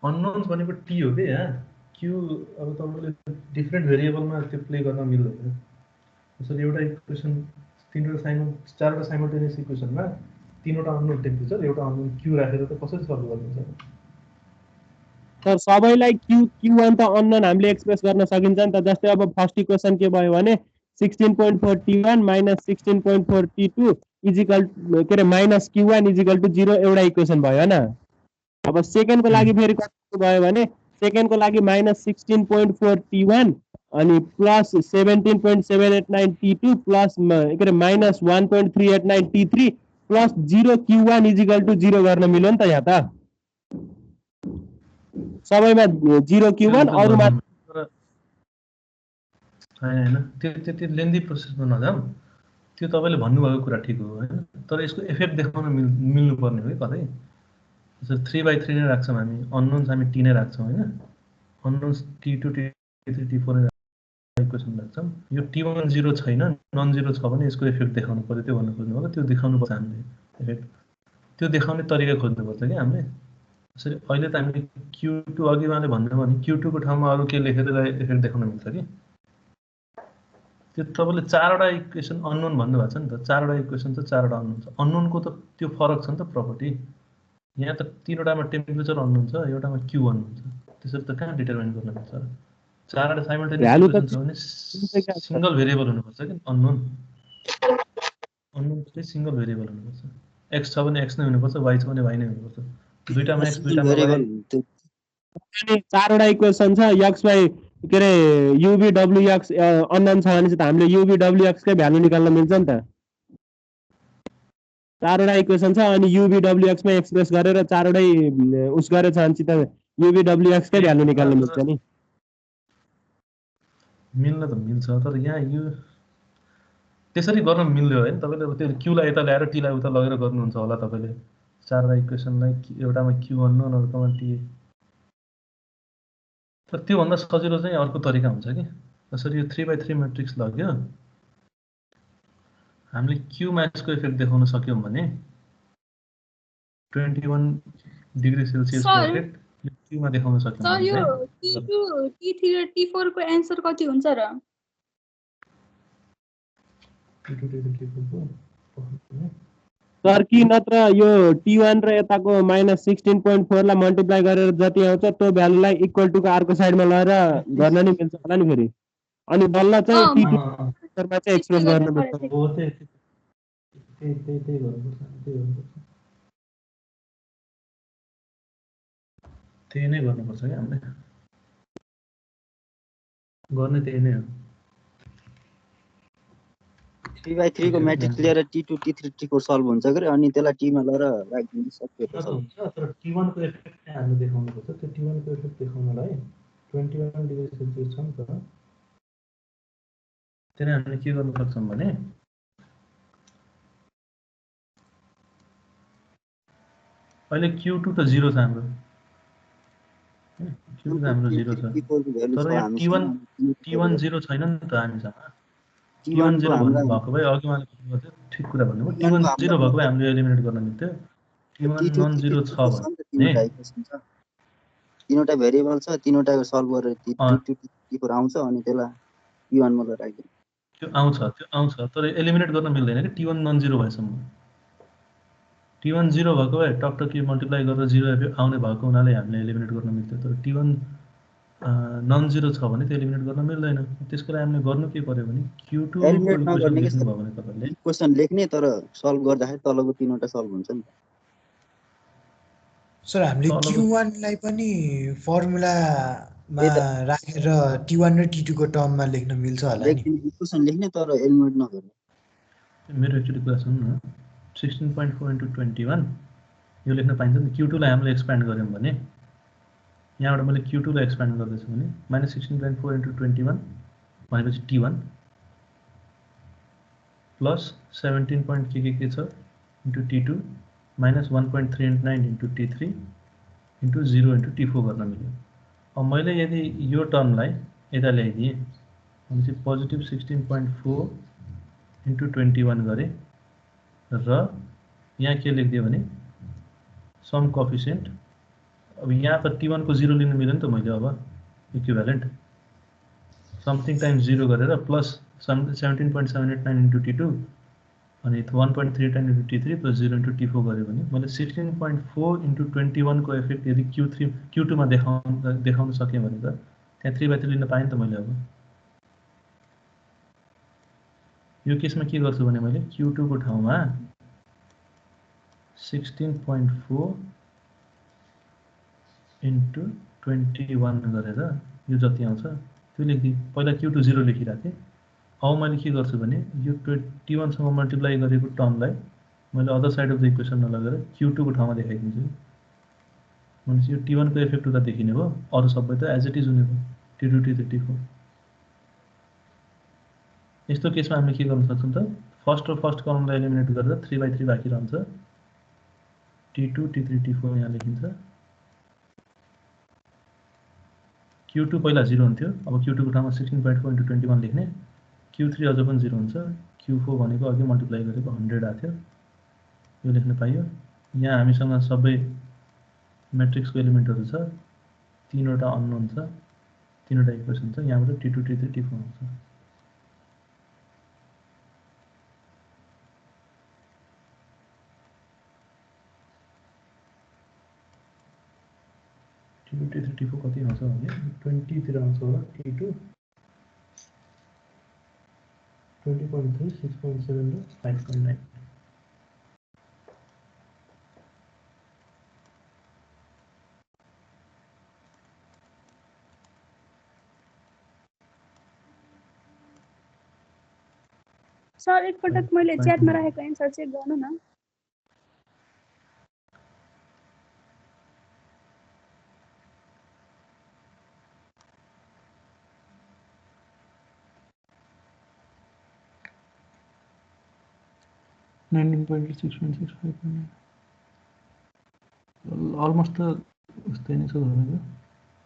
[SPEAKER 1] अननोन्स भनेको टी हो कि यहाँ क्यु अब तपाईँले डिफ्रेन्ट भेरिएबलमा त्यो प्ले गर्न मिल्दैन। त्यसरी एउटा इक्वेसन चारवटा साइमल्टेनियस इक्वेसनमा तीनवटा अननोन टेम्परेचर एउटा अननोन क्यु राखेर त कसरी सल्भ गर्नुहुन्छ
[SPEAKER 2] सर सबैलाई Q1 त अननोन हामीले एक्सप्रेस गर्न सकिन्छ नि त। जस्तै अब फर्स्ट इक्वेसन के भयो भने 16.4 T1 माइनस 16.4 T2 इजिकल के अरे माइनस Q1 इजिकल टु 0 एउटा इक्वेसन भयो होइन। अब सेकेन्डको लागि फेरि कति भयो भने सेकेन्डको लागि -16.4 T1 अनि प्लस 17.789 T2 प्लस के अरे -1.389 T3 plus 0 Q1 equal to 0 गर्न मिल्यो नि त यहाँ त सबैमा 0 Q1 अरूमा
[SPEAKER 1] होइन त्यो त्यति लेन्दी प्रोसेसमा नजाउँ। त्यो तपाईँले भन्नुभएको कुरा ठिक हो होइन तर यसको इफेक्ट देखाउन मिल्नुपर्ने हो कि कतै। जस्तो 3/3 नै राख्छौँ हामी अननोन्स हामी टी नै राख्छौँ होइन अननोन्स T2 T3 T4 नै इक्वेसन राख्छौँ। यो T1 0 छैन नन 0 छ भने यसको इफेक्ट देखाउनु पर्यो त्यो भन्नु खोज्नुभयो त्यो देखाउनु पर्छ हामीले इफेक्ट त्यो देखाउने तरिका खोज्नुपर्छ कि हामीले। यसरी अहिले त हामीले Q2 अघि उहाँले भन्नुभयो भने Q2 को ठाउँमा अरू के लेखेर इफेक्ट देखाउन मिल्छ कि त्यो तपाईँले 4 वटा इक्वेसन अननोन भन्नुभएको छ नि त 4 वटा इक्वेसन छ 4 वटा अननोन छ अननोनको त त्यो फरक छ नि त प्रपर्टी यहाँ त 3 वटामा टेम्परेचर अननोन छ एउटामा Q अननोन छ त्यसरी त कहाँ डिटरमाइन गर्न मिल्छ 4 वटा साइमल्टेनियस
[SPEAKER 2] भ्यालु त
[SPEAKER 1] इक्वेसन छ भने सिंगल भेरिएबल हुनुपर्छ कि अननोन चाहिँ सिंगल भेरिएबल हुनुपर्छ x छ भने x नै हुनुपर्छ y छ भने y नै हुनुपर्छ दुईटामा x दुईटामा y
[SPEAKER 6] भेरिएबल त्यो
[SPEAKER 2] अनि 4 वटा इक्वेसन छ x y के रे uv w x अननोन छ भने चाहिँ त हामीले uv w x कै भ्यालु निकाल्न मिल्छ नि त 4 वटा इक्वेसन छ अनि uv w x मा एक्सप्रेस गरेर 4 वटै उस गरेछ भने चाहिँ त uv w x कै भ्यालु निकाल्न मिल्छ नि
[SPEAKER 1] मिल्न त मिल्छ तर यहाँ यो त्यसरी गर्न मिल्यो हैन तपाईले अब त्यो q लाई यता ल्याएर t लाई उता लगेर गर्नुहुन्छ होला तपाईले 4 वटा इक्वेसनलाई एउटामा q अननोन अर्कोमा t तर त्यो भन्दा सजिलो चाहिँ अर्को तरिका हुन्छ कि जसरी यो 3/3 मैट्रिक्स लग्यो हामीले q म्याक्सको इफेक्ट देखाउन सक्यौं भने 21 डिग्री सेल्सियस को इफेक्ट q मा देखाउन सक्यौं
[SPEAKER 5] सर यो
[SPEAKER 1] भने
[SPEAKER 5] T2 T3 र T4 को एन्सर कति हुन्छ र
[SPEAKER 2] सर कि नत्र यो t1 र यताको -16.4 लाई मल्टिप्लाई गरेर जति आउँछ त्यो भ्यालुलाई इक्वल टु को अर्को साइडमा लगाएर गर्न नि मिल्छ होला नि फेरि अनि बल्ल चाहिँ t2 मा चाहिँ एक्सप्रेस गर्न मिल्छ
[SPEAKER 1] त्यही नै गर्नुपर्छ कि हामीले गर्ने त्यही नै हो
[SPEAKER 6] 3/3 को म्याट्रिक्स लिएर T2 T3 T4 सल्भ हुन्छ गरे अनि त्यसलाई टी मा लगाएर राख्दिनु सक्यो त सर
[SPEAKER 1] हुन्छ तर T1 को इफेक्ट चाहिँ हामीले देखाउनुपर्छ त्यो T1 को इफेक्ट देखाउनलाई 21 डिग्री सेल्सियस छ नि त त्यसले हामीले के गर्न सक्छौं भने अहिले Q2 त 0 छ हाम्रो Q2 त हाम्रो 0 छ तर यहाँ T1 0 छैन नि त हामीसँग T1 0 भन्नु भएको भए अघि उहाँले भन्नुभयो ठिक कुरा भन्नुभयो T1 0 भएको भए हामीले एलिमिनेट गर्न मिल्थ्यो T1 नन 0 छ भने
[SPEAKER 6] तीनवटा भेरिएबल छ तीनवटाको सल्भ गरेर T2 T4 आउँछ अनि त्यसलाई P1 मा राख्दिनु
[SPEAKER 1] त्यो आउँछ तर एलिमिनेट गर्न मिल्दैन कि T1 नन 0 भएसम्म T1 0 भएको भए टकटकी मल्टिप्लाई गरेर 0 आउने भएको हुनाले हामीले एलिमिनेट गर्न मिल्थ्यो तर T1 नन 0 छ भने त्यो एलिमिनेट गर्न मिल्दैन त्यसको लागि हामीले गर्नु के पर्यो भने Q2 को इक्वेसन लेख्नु भयो भने तपाईले
[SPEAKER 6] इक्वेसन लेख्ने तर सल्भ गर्दाखेरि तलको तीनवटा सल्भ हुन्छ नि
[SPEAKER 4] सर हामीले Q1 लाई पनि फर्मुलामा राखेर T1 र T2 को टर्ममा लेख्न मिल्छ होला नि
[SPEAKER 6] इक्वेसन लेख्ने तर एलिमिनेट नगर्ने
[SPEAKER 1] मेरो एक्चुअली कुरा सुन्नु न 16.4 * 21 यो लेख्न पाइन्छ नि Q2 लाई हामीले एक्सप्यान्ड गर्यौं भने यहाँबाट मैले Q2 लाई एक्सप्यान्ड गर्दैछु भने -16.4 * 21 भनेपछि T1 प्लस 17 point के छ into T2 -1.389 into T3 into 0 into T4 गर्न मिल्यो अब मैले यदि यो टर्मलाई यता ल्याइदिए भनेपछि पोजिटिभ 16.4 इन्टु 21 गरे र यहाँ के लेख्दियो भने सम कोएफिसिएन्ट अब यहाँ त T1 को 0 लिनु मिल्यो नि त मैले अब इक्विभ्यालेन्ट समथिङ टाइम्स 0 गरेर प्लस 17.789 इन्टु T2 अनि 1.39 into T3 plus 0 into T4 गरे भने मैले 16.4 इन्टु 21 को इफेक्ट यदि Q2 मा देखाउन सके भने त त्यहाँ 3/3 लिन पाएँ नि त मैले अब यो केसमा के गर्छु भने मैले Q2 को ठाउँमा 16.4 इन्टु 21 गरेर यो जति आउँछ त्यो लेख्दिए पहिला Q2 0 लेखिराखे अब मैले के गर्छु भने यो T1 सँग मल्टिप्लाई गरेको टर्मलाई मैले other side of the equation नलगेर Q2 को ठाउँमा देखाइदिन्छु भनेपछि यो T1 को इफेक्ट उता देखिने भयो अरु सबै त एज इट इज हुने भयो T2 T3 T4 यस्तो केसमा हामीले के गर्न सक्छौं त फर्स्ट कलमलाई एलिमिनेट गरेर 3/3 बाँकी रहन्छ T2 T3 T4 यहाँ लेखिन्छ Q2 पहिला 0 हुन्थ्यो अब Q2 को ठाउँमा 16.4 इन्टु 21 लेख्ने Q3 अझ पनि 0 हुन्छ Q4 भनेको अघि मल्टिप्लाई गरेको 100 आथ्यो यो लेख्न पाइयो यहाँ हामीसँग सबै म्याट्रिक्सको एलिमेन्टहरू छ, 3वटा अननोन छ, 3वटा इक्वेसन छ, यहाँबाट T2 T3 T4 आउँछ। T2 T3 T4 कति आउँछ भने 20 तिर आउँछ होला। T2 20.3 6.7 र 5.9।
[SPEAKER 5] सर एकपटक मैले च्याटमा राखेको एन्सर चेक गर्नु न।
[SPEAKER 1] अलमोस्ट त उस्तै नै छ भनेको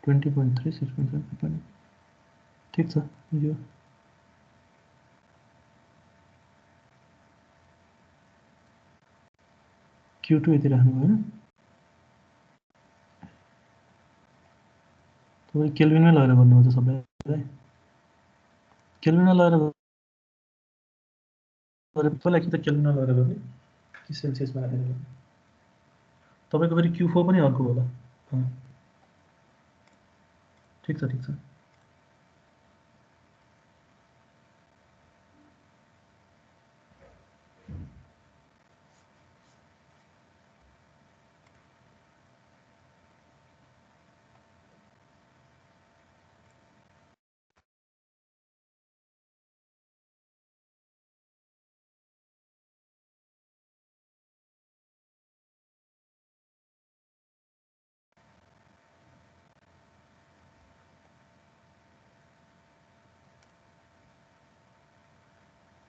[SPEAKER 1] 20.3 6.7 5.9 ठिक छ यो। Q2 यति राख्नु भएन, तपाईँ केल्भिनमै लगेर गर्नुहुन्छ सबैलाई। केल्भिनमा लगेर गरे पहिला कि त केल्भिनमा लगेर गर्ने कि सेल्सियसमा राखेर गर्ने। तपाईँको फेरि Q4 पनि अर्को होला। ठिक छ ठिक छ।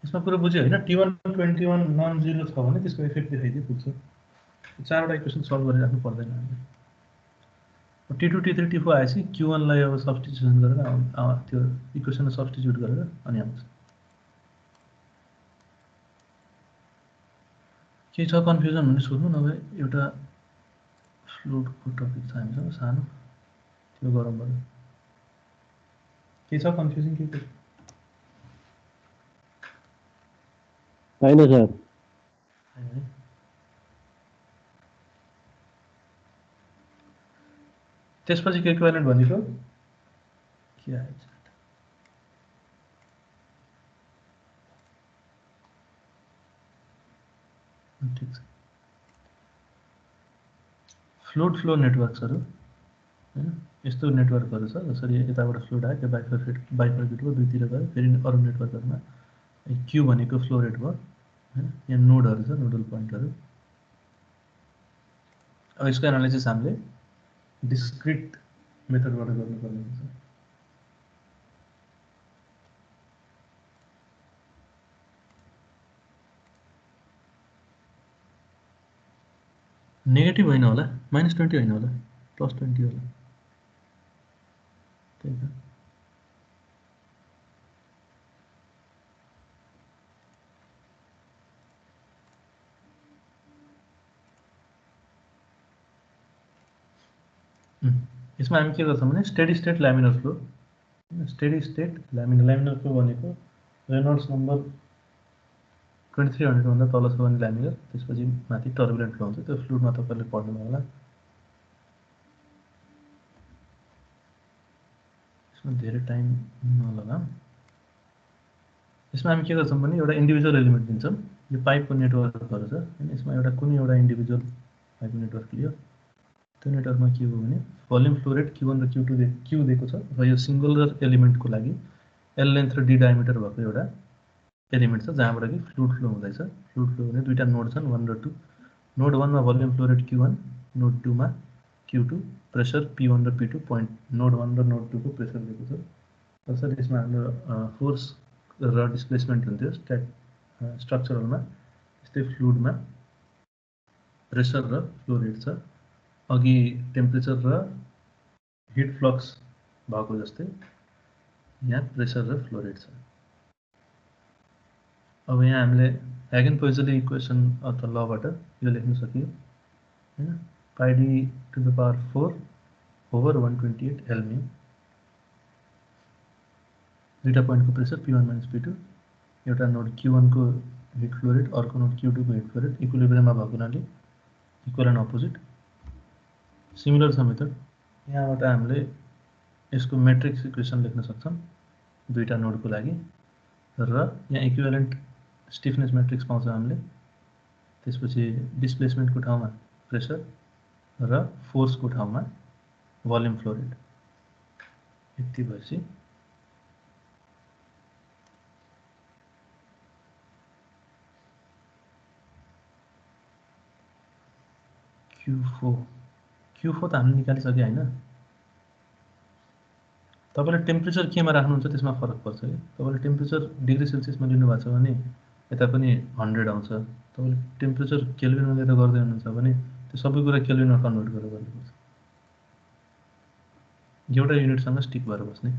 [SPEAKER 1] यसमा कुरा बुझ्यो होइन। T1 21 नन जिरो छ भने त्यसको इफेक्ट देखाइदिए पुग्छ। 4वटा इक्वेसन सल्भ गरिराख्नु पर्दैन हामीले। T2 T3 T4 आएपछि Q1 लाई अब सब्स्टिट्युसन गरेर त्यो इक्वेसनमा सब्स्टिट्युट गरेर अनि आउँछ। के छ कन्फ्युजन भने सोध्नु, नभए एउटा फ्लुटको टपिक छ हामीसँग सानो, त्यो गरौँ भयो। के छ कन्फ्युजन के छ?
[SPEAKER 2] होइन सर।
[SPEAKER 1] त्यसपछि के इक्विभ्यालेन्ट भनेको के आएछ? ठिक छ। फ्लुइड फ्लो नेटवर्क्सहरू हैन, यस्तो नेटवर्कहरू छ जसरी यताबाट फ्लुइड आयो, त्यो बाइफर्केट भयो, दुईतिर गयो, फेरि अरू नेटवर्कहरूमा क्यू भनेको फ्लो रेट भयो हैन। यहाँ नोडहरू छ, नोडल पोइन्टहरू। अब यसको एनालाइसिस हामीले डिस्क्रिट मेथडबाट गर्नुपर्ने हुन्छ। नेगेटिभ होइन होला, -20 होइन होला, +20 होला। त्यही त। यसमा हामी के गर्छौँ भने steady state laminar flow, steady state laminar flow भनेको रेनॉल्ड्स नम्बर 2300 भन्दा तल छ भने ल्यामिनर, त्यसपछि माथि टर्बुलेन्ट फ्लो हुन्छ। त्यो फ्लुइडमा तपाईले पढ्नु होला। यसमा धेरै टाइम नलगाऊँ। यसमा हामी के गर्छौँ भने एउटा इन्डिभिजुअल एलिमेन्ट दिन्छौँ। यो पाइपको नेटवर्कहरू छ हैन, यसमा एउटा कुनै एउटा इन्डिभिजुअल पाइपको नेटवर्क लियो। त्यो नेटवर्कमा के हो भने भोल्युम फ्लो रेट Q1 र Q2 दिएको छ र यो सिंगुलर एलिमेन्टको लागि L लेन्थ र D डायमिटर भएको एउटा एलिमेन्ट छ जहाँबाट कि फ्लुइड फ्लो हुँदैछ। फ्लुइड फ्लो हुने दुईटा नोड छन्, 1 र 2। नोड 1 मा volume flow rate Q1, node 2 मा Q2, प्रेसर P1 र P2 पोइन्ट नोड 1 र नोड 2 को प्रेसर दिएको छ। जसरी यसमा हाम्रो फोर्स र डिस्प्लेसमेन्ट हुन्थ्यो स्ट्रक्चरलमा, त्यस्तै फ्लुइडमा प्रेसर र फ्लो रेट छ। अघि टेम्परेचर र हिट फ्लक्स भएको जस्तै यहाँ प्रेसर र फ्लो रेट छ। अब यहाँ हामीले ह्यागेन पोइजले इक्वेसन अथवा लबाट यो लेख्न सकियो हैन। pi d to the power 4 over 128 L mu. दुईटा पोइन्टको प्रेसर P1 minus P2, एउटा नोड Q1 को हिट फ्लो रेट, अर्को नोड Q2 को हिट फ्लो रेट इक्विलिब्रियममा भएको हुनाले इक्वल एन्ड अपोजिट। सिमिलर छ मेथड। यहाँबाट हामीले यसको मैट्रिक्स इक्वेसन लेख्न सक्छौं दुईटा नोडको लागि र यहाँ इक्विभ्यालेन्ट स्टिफनेस मैट्रिक्स पाउँछौं हामीले। त्यसपछि डिस्प्लेसमेन्टको ठाउँमा प्रेसर र फोर्सको ठाउँमा भोल्युम फ्लो रेट। यति भएपछि Q4 त हामीले निकालिसके हैन। तपाईले टेम्परेचर केमा राख्नुहुन्छ त्यसमा फरक पर्छ के। तपाईले टेम्परेचर डिग्री सेल्सियसमा लिनु भएको छ भने यता पनि 100 आउँछ। तपाईले टेम्परेचर केल्भिनमा लिएर गर्दै हुनुहुन्छ भने त्यो सबै कुरा केल्भिनमा कन्भर्ट गरेर गर्नुपर्छ। एउटा युनिटसँग स्टिक भएर बस्ने।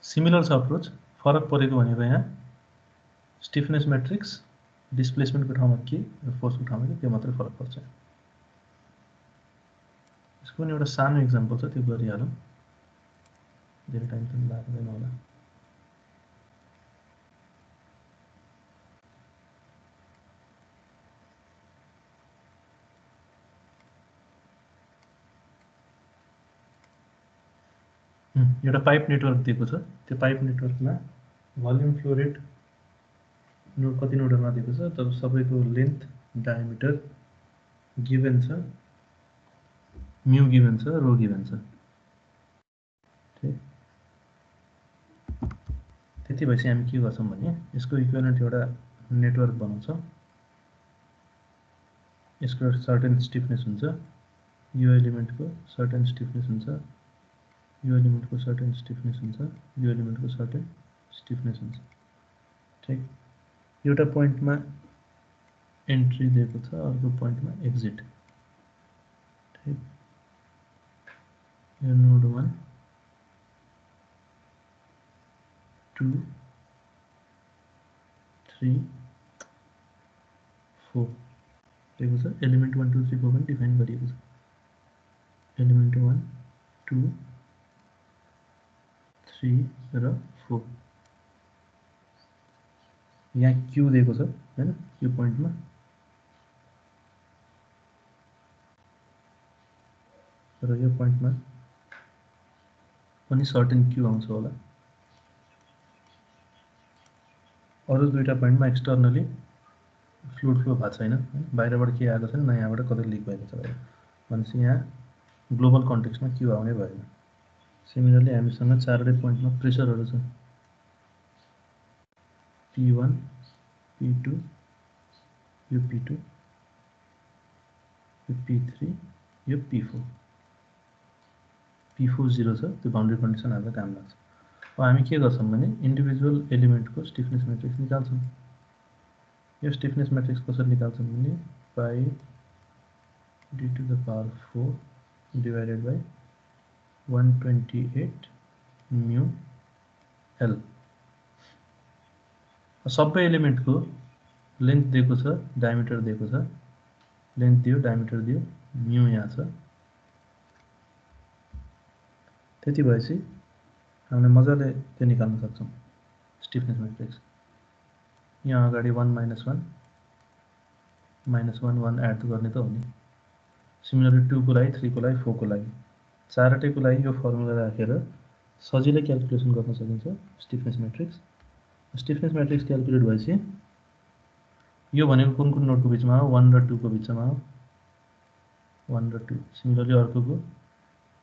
[SPEAKER 1] सिमिलर छ अप्रोच। फरक परेको भनेको यहाँ स्टिफनेस मैट्रिक्स डिस्प्लेसमेन्टको ठाउँमा के र फोर्सको ठाउँमा के त्यो मात्रै फरक पर्छ। यसको पनि एउटा सानो एक्जाम्पल छ, त्यो गरिहालौँ। धेरै टाइम त लाग्दैन होला। एउटा पाइप नेटवर्क दिएको छ। त्यो पाइप नेटवर्कमा भोल्युम फ्लो रेट नोड कति नोडहरुमा दिएको छ, तब सबैको लेन्थ डायमिटर गिभन छ, म्यू गिभन छ, रो गिभन छ। ठीक। त्यति भएपछि हामी के गर्छौं भने यसको इक्विभ्यालेन्ट एउटा नेटवर्क बनाउँछौं। यसको सर्टेन स्टिफनेस हुन्छ, यो एलिमेन्टको सर्टेन स्टिफनेस हुन्छ, यो एलिमेन्टको सर्टेन स्टिफनेस हुन्छ, यो एलिमेन्टको सर्टेन स्टिफनेस हुन्छ। ठीक। एउटा पोइन्टमा एन्ट्री दिएको छ, अर्को पोइन्टमा एक्जिट। ठीक। यो नोड 1 2 3 4 दिएको छ। एलिमेन्ट 1 2 3 4 पनि डिफाइन गरिएको छ। एलिमेन्ट 1 2 3 र 4। यहाँ क्यू दिएको छ हैन, यो पोइन्टमा र यो पोइन्टमा पनि सर्टेन क्यू आउँछ होला। अरु दुईटा पोइन्टमा एक्सटर्नली फ्लुइड फ्लो भएको छैन, बाहिरबाट के आएको छैन, न यहाँबाट कतै लिक भएको छ भनेपछि यहाँ ग्लोबल कन्टेक्स्टमा क्यू आउने भएन। सिमिलरली हामीसँग चारवटै पोइन्टमा प्रेसरहरु छ। P1 P2 यो P2 यो P3 यो P4 0 छ। त्यो बाउन्ड्री कन्डिसन हामीलाई काम लाग्छ। अब हामी के गर्छौं भने इन्डिभिजुअल एलिमेन्टको स्टिफनेस मैट्रिक्स निकाल्छौं। यो स्टिफनेस मैट्रिक्स कसरी निकाल्छौं भने पाई d to the power 4 divided by 128 mu L। सबै एलिमेन्टको लेन्थ दिएको छ, डायमिटर दिएको छ। लेन्थ दियो, डायमिटर दियो, म्यू यहाँ छ। त्यति भएपछि हामीले मजाले त्यो निकाल्न सक्छौं स्टिफनेस मैट्रिक्स। यहाँ अगाडि 1 minus 1 1 एड गर्ने त हो नि। सिमिलरली 2 को लागि, 3 को लागि, 4 को लागि, चारवटैको लागि यो फर्मुला राखेर सजिलै क्याल्कुलेसन गर्न सकिन्छ stiffness matrix. Stiffness matrix calculate भएपछि यो भनेको कुन कुन नोडको बीचमा हो, 1 र 2 को बीचमा हो। 1 र 2। सिमिलरली अर्कोको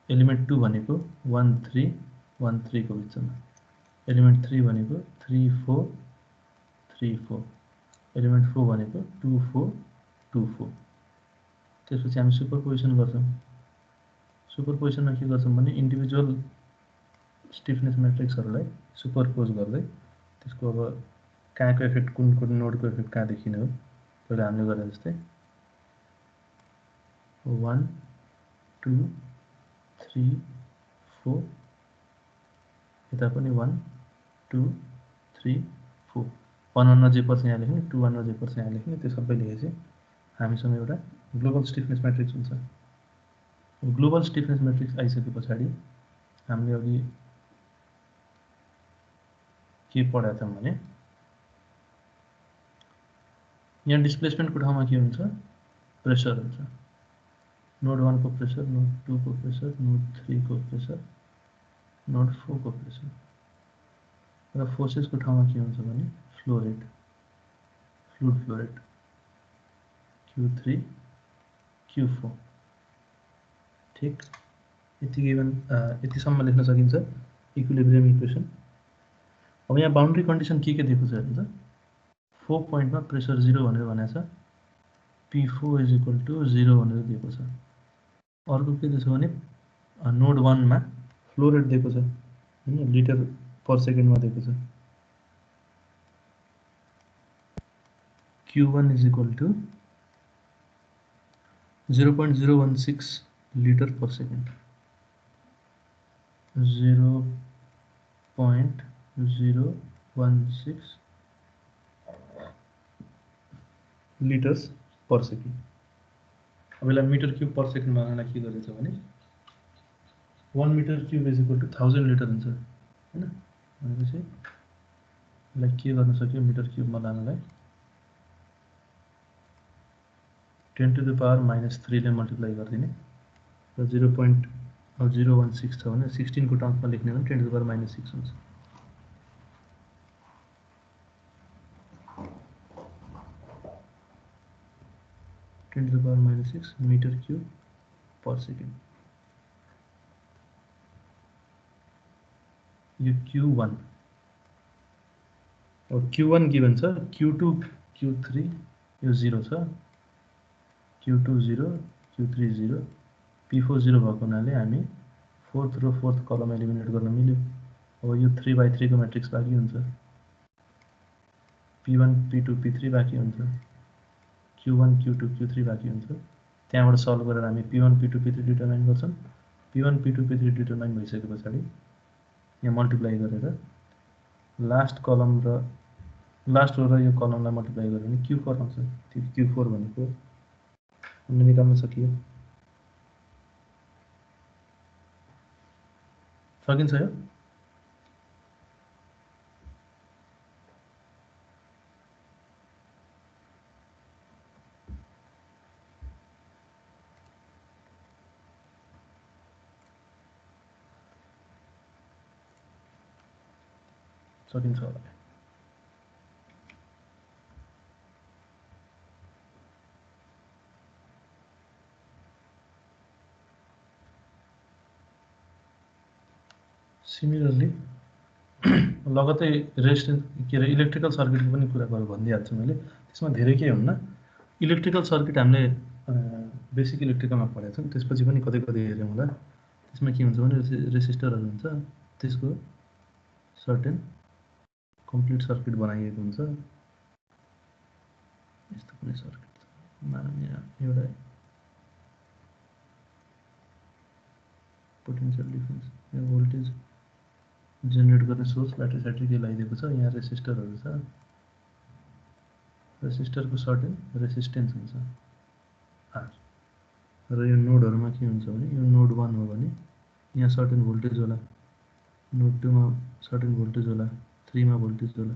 [SPEAKER 1] एलिमेन्ट 2 भनेको 1 3 1 3 को बीचमा। एलिमेन्ट 3 भनेको 3 4 3 4। एलिमेन्ट 4 भनेको 2 4 2 4। त्यसपछि हामी सुपरपोजिसन गर्छौं। सुपरपोजिसनमा के गर्छौं भने इन्डिभिजुअल स्टिफनेस मैट्रिक्सहरुलाई सुपरपोज गर्दै त्यसको अब कहाँको इफेक्ट कुन कुन नोडको इफेक्ट कहाँ देखिने हो त्यसले हामीले गरे जस्तै 1 2 3 4 यता पनि 1 2 3 4 1 मा जे पर्छ यहाँ लेख्ने, 2 1 मा जे पर्छ यहाँ लेख्ने, त्यो सबै लेखेपछि हामीसँग एउटा ग्लोबल स्टिफनेस म्याट्रिक्स हुन्छ। ग्लोबल स्टिफनेस म्याट्रिक्स आइसके पछाडि हामीले अघि के पढाएको थियौँ भने यहाँ डिस्प्लेसमेन्टको ठाउँमा के हुन्छ, प्रेसर हुन्छ। नोड 1 को प्रेसर, नोड 2 को प्रेसर, नोड 3 को प्रेसर, नोड 4 को प्रेसर र फोर्सेसको ठाउँमा के हुन्छ भने flow rate, fluid flow rate Q3 Q4। ठीक, यतिसम्म लेख्न सकिन्छ इक्विलिब्रियम इक्वेसन। अब यहाँ बाउन्ड्री कन्डिसन के दिएको छ हेर्नु त, 4 पोइन्टमा प्रेसर 0 भनेर भनेको छ, P4 = 0 भनेर दिएको छ। अर्को के दिएको छ भने नोड 1 मा फ्लो रेट दिएको छ हैन, लिटर पर सेकेन्डमा दिएको छ। Q1 = 0.016 litre per second, 0.016 litres per second. अब यसलाई मिटर क्युब पर सेकेन्ड बनाउनलाई के गरेछ भने 1 मिटर क्युब = 1000 लिटर हुन्छ हैन। भनेपछि यसलाई के गर्न सक्यो, मिटर क्युबमा लानलाई 10⁻³ ले मल्टिप्लाई गरिदिने र 0.016 छ भने 16 को टर्म्समा लेख्ने भने 10⁻⁻6 हुन्छ। Metre cube per second. यो Q1 और Q1 गिभन छ, Q2 Q3 यो 0 छ, Q2 0, Q3 0, P4 0 भएको हुनाले हामी फोर्थ रो फोर्थ कलम एलिमिनेट गर्न मिल्यो। अब यो 3/3 को म्याट्रिक्स बाँकी हुन्छ, P1 P2 P3 बाँकी हुन्छ, Q1 Q2 Q3 बाँकी हुन्छ। त्यहाँबाट सल्भ गरेर हामी P1 P2 P3 डिटरमाइन गर्छौँ। P1 P2 P3 डिटरमाइन भइसके पछाडि यहाँ मल्टिप्लाई गरेर लास्ट कलम र लास्ट रो र यो कलमलाई मल्टिप्लाई गर्यो भने Q4 आउँछ। त्यो Q4 भनेको हामीले निकाल्न सकियो। सकिन्छ यो? सकिन्छ होला। सिमिलरली लगतै रेजिस्टेन्स के अरे इलेक्ट्रिकल सर्किटको पनि कुरा भनिदिइहाल्छु मैले। त्यसमा धेरै केही हुन्न। इलेक्ट्रिकल सर्किट हामीले बेसिक इलेक्ट्रिकलमा पढेको छौँ, त्यसपछि पनि कतै कतै हेऱ्यौँ होला। त्यसमा के हुन्छ भने रेसिस्टरहरू हुन्छ, त्यसको सर्टेन कम्प्लिट सर्किट बनाइएको हुन्छ। यस्तो कुनै सर्किट यहाँ एउटा पोटेन्सियल डिफरेन्स, यहाँ भोल्टेज जेनेरेट गर्ने सोर्स ब्याट्री स्याट्री के लगाइदिएको छ। यहाँ रेसिस्टरहरू छ, रेसिस्टरको सर्टेन रेसिस्टेन्स हुन्छ R। र यो नोडहरूमा के हुन्छ भने यो नोड 1 हो भने यहाँ सर्टेन भोल्टेज होला, नोड 2 मा सर्टेन भोल्टेज होला, 3 मा भोल्टेज होला।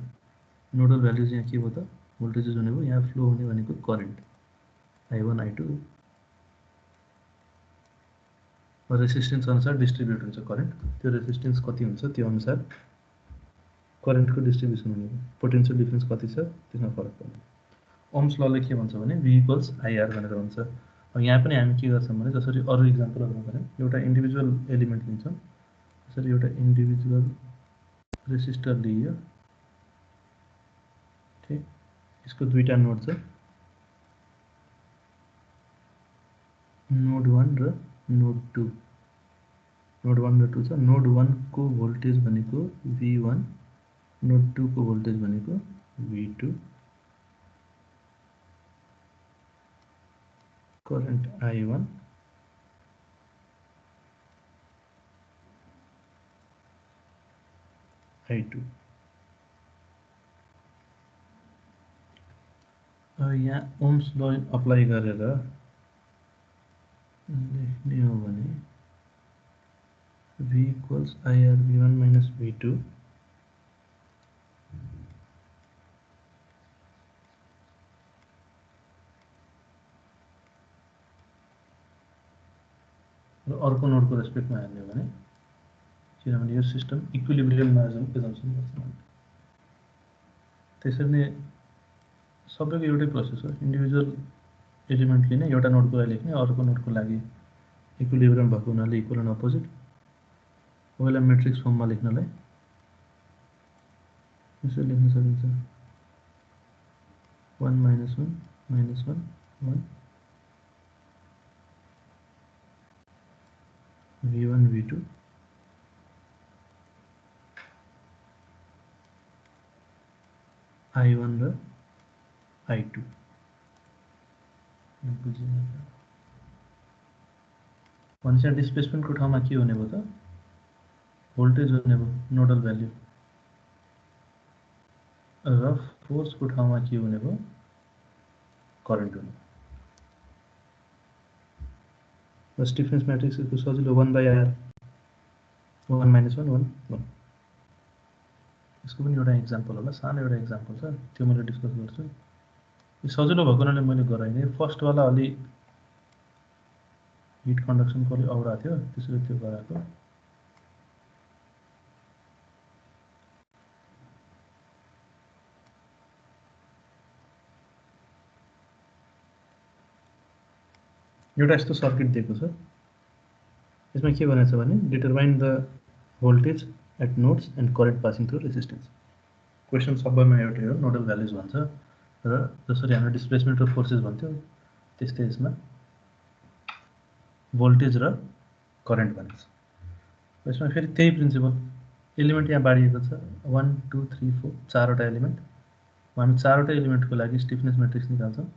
[SPEAKER 1] नोडल भ्याल्युज यहाँ के हो त, भोल्टेजेस हुने भयो। यहाँ फ्लो हुने भनेको करेन्ट I1 I2, रेसिस्टेन्स अनुसार डिस्ट्रिब्युट हुन्छ करेन्ट। त्यो रेसिस्टेन्स कति हुन्छ त्यो अनुसार करेन्टको डिस्ट्रिब्युसन हुने भयो। पोटेन्सियल डिफरेन्स कति छ त्यसमा फरक पर्छ। ओम्स लले के भन्छ भने V = IR भनेर भन्छ। अब यहाँ पनि हामी के गर्छौँ भने जसरी अरू इक्जाम्पलहरूमा गऱ्यौँ, एउटा इन्डिभिजुअल एलिमेन्ट लिन्छौँ। जसरी एउटा इन्डिभिजुअल रेसिस्टर लिइयो, ठीक, यसको दुईटा नोड छ, नोड 1 र नोड 2। नोड 1 र 2 छ। नोड 1 को भोल्टेज भनेको V1, नोड 2 को भोल्टेज भनेको V2, करेन्ट I1, I2। यहाँ ओम्स ल अप्लाई गरेर लेख्ने हो भने V equals IR V1 minus V2 र अर्को नोडको रेस्पेक्टमा हेर्ने हो भने किनभने यो सिस्टम इक्विलिब्रियममा एजम्सन गर्छ त्यसरी नै सबैको एउटै प्रोसेस हो इन्डिभिजुअल एलिमेन्टले नै एउटा नोडको लागि लेख्ने अर्को नोडको लागि इक्विलिब्रियम भएको हुनाले इक्वल एन्ड अपोजिट पहिला मेट्रिक्स फर्ममा लेख्नलाई यसरी लेख्न सकिन्छ 1 minus 1 minus 1 1 V1 V2 I1 र I2 भनेपछि डिस्प्लेसमेन्टको ठाउँमा के हुने भयो त भोल्टेज हुने भयो नोडल भ्याल्यु र फोर्सको ठाउँमा के हुने भयो करेन्ट हुने र स्टिफनेस म्याट्रिक्सको सजिलो 1/r 1 minus 1 1 1 यसको पनि एउटा इक्जाम्पल होला सानो एउटा इक्जाम्पल छ त्यो मैले डिस्कस गर्छु यो सजिलो भएको हुनाले मैले गराइने फर्स्टवाला अलि हिट कन्डक्सनको अलि औडा थियो त्यसरी त्यो गराएको एउटा यस्तो सर्किट दिएको छ यसमा के भनेको छ भने determine the voltage at nodes and current passing through resistance question सबैमा एउटै हो नोडल भ्यालुज भन्छ र जसरी हामीले डिस्प्लेसमेन्ट र फोर्सेस भन्थ्यो त्यस्तै यसमा भोल्टेज र करेन्ट भनेको छ यसमा फेरि त्यही प्रिन्सिपल एलिमेन्ट यहाँ बाँडिएको छ 1 2 3 4 चारवटा एलिमेन्ट हामी चारवटा एलिमेन्टको लागि स्टिफनेस म्याट्रिक्स निकाल्छौँ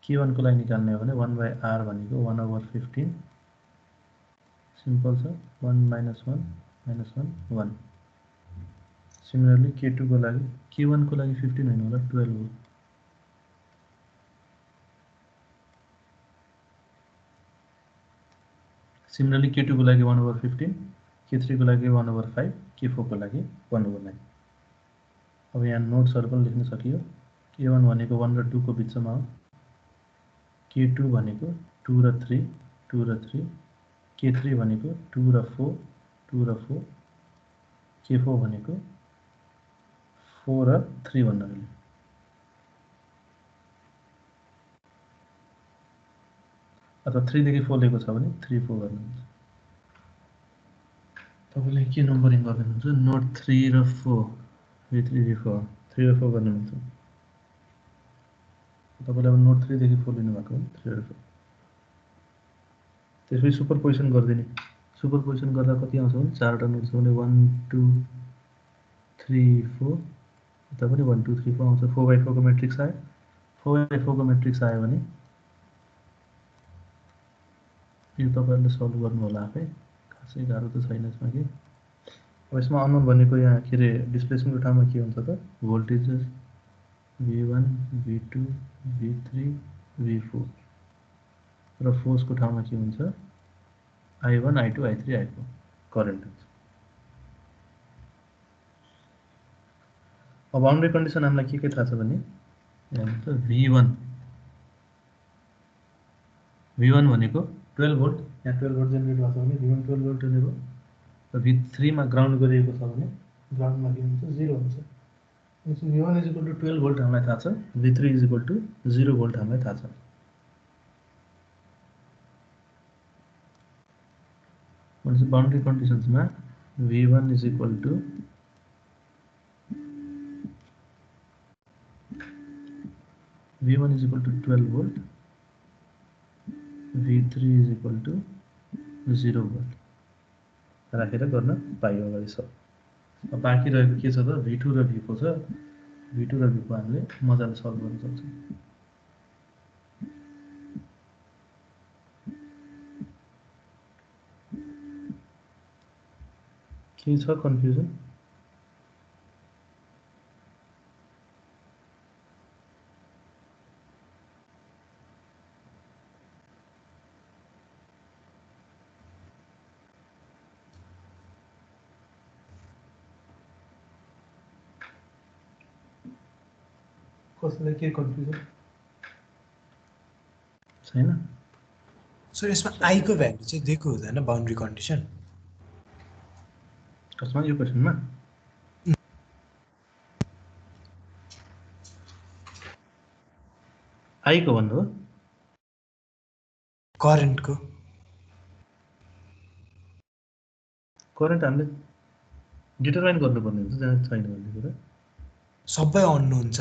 [SPEAKER 1] K1 को लागि निकाल्ने हो भने 1/r भनेको 1/15 सिम्पल छ 1 minus 1 minus 1 1 सिमिलरली K2 को लागि K1 को लागि 15 होइन होला 12 हो सिमिलरली K2 को लागि 1/15 K3 को लागि 1/5 K4 को लागि 1/9 अब यहाँ नोट्सहरु पनि लेख्न सकियो K1 भनेको 1 र 2 को बिचमा हो K2 भनेको 2 र 3 2 र 3 K3 भनेको 2 र 4 2 र 4 K4 भनेको 4 र 3 भन्नाले अथवा 3 देखि 4 लिएको छ भने 3 4 गर्नुहुन्छ तपाईले के नम्बरिङ गर्नुहुन्छ नोड 3 र 4 V3 V4 3 र 4 गर्नुहुन्छ तपाईले अब नोड 3 देखि 4 लिनु भएको हो 3 र 4 त्यसपछि सुपरपोजिसन गर्दिने सुपरपोजिसन गर्दा कति आउँछ भने चारवटा नोड छ भने 1 2 3 4 यता पनि 1 2 3 4 आउँछ 4/4 को म्याट्रिक्स आयो 4/4 को म्याट्रिक्स आयो भने यो तपाईहरुले सल्भ गर्नु होला आफै खासै गाह्रो त छैन यसमा के अब यसमा अननोन भनेको यहाँ के रे डिस्प्लेसमेन्टको ठाउँमा के हुन्छ त भोल्टेजेस V1 V2 V3 V4 र फोर्सको ठाउँमा के हुन्छ I1 I2 I3 I4 current हुन्छ अब बाउन्ड्री कन्डिसन हामीलाई के थाहा छ भने यहाँ त V1 भनेको 12 भोल्ट यहाँ 12 भोल्ट जेनेरेट भएको छ भने V1 12 भोल्ट हुने भयो र V3 मा ग्राउन्ड गरिएको छ भने ग्राउन्डमा के हुन्छ 0 हुन्छ त्यसो V1 12 भोल्ट हामीलाई थाहा छ V3 0 भोल्ट हामीलाई थाहा छ भनेपछि boundary कन्डिसन्समा V1 12 volt V3 0 volt राखेर गर्न पाइयो अगाडि सब अब बाँकी रहेको के छ त V2 र V4 छ V2 र V4 हामीले मजाले सल्भ गर्न सक्छौं के छ कन्फ्युजन कसैलाई के कन्फ्युजन छैन?
[SPEAKER 4] सर यसमा आईको भ्यालु चाहिँ दिएको हुँदैन बाउन्ड्री कन्डिसन?
[SPEAKER 1] कसमा यो क्वेसनमा? आईको भन्नु हो?
[SPEAKER 4] करेन्टको
[SPEAKER 1] करेन्ट हामीले डिटरमाइन गर्नुपर्ने हुन्छ जहाँ छैन भन्ने कुरा।
[SPEAKER 4] सबै अननोन छ।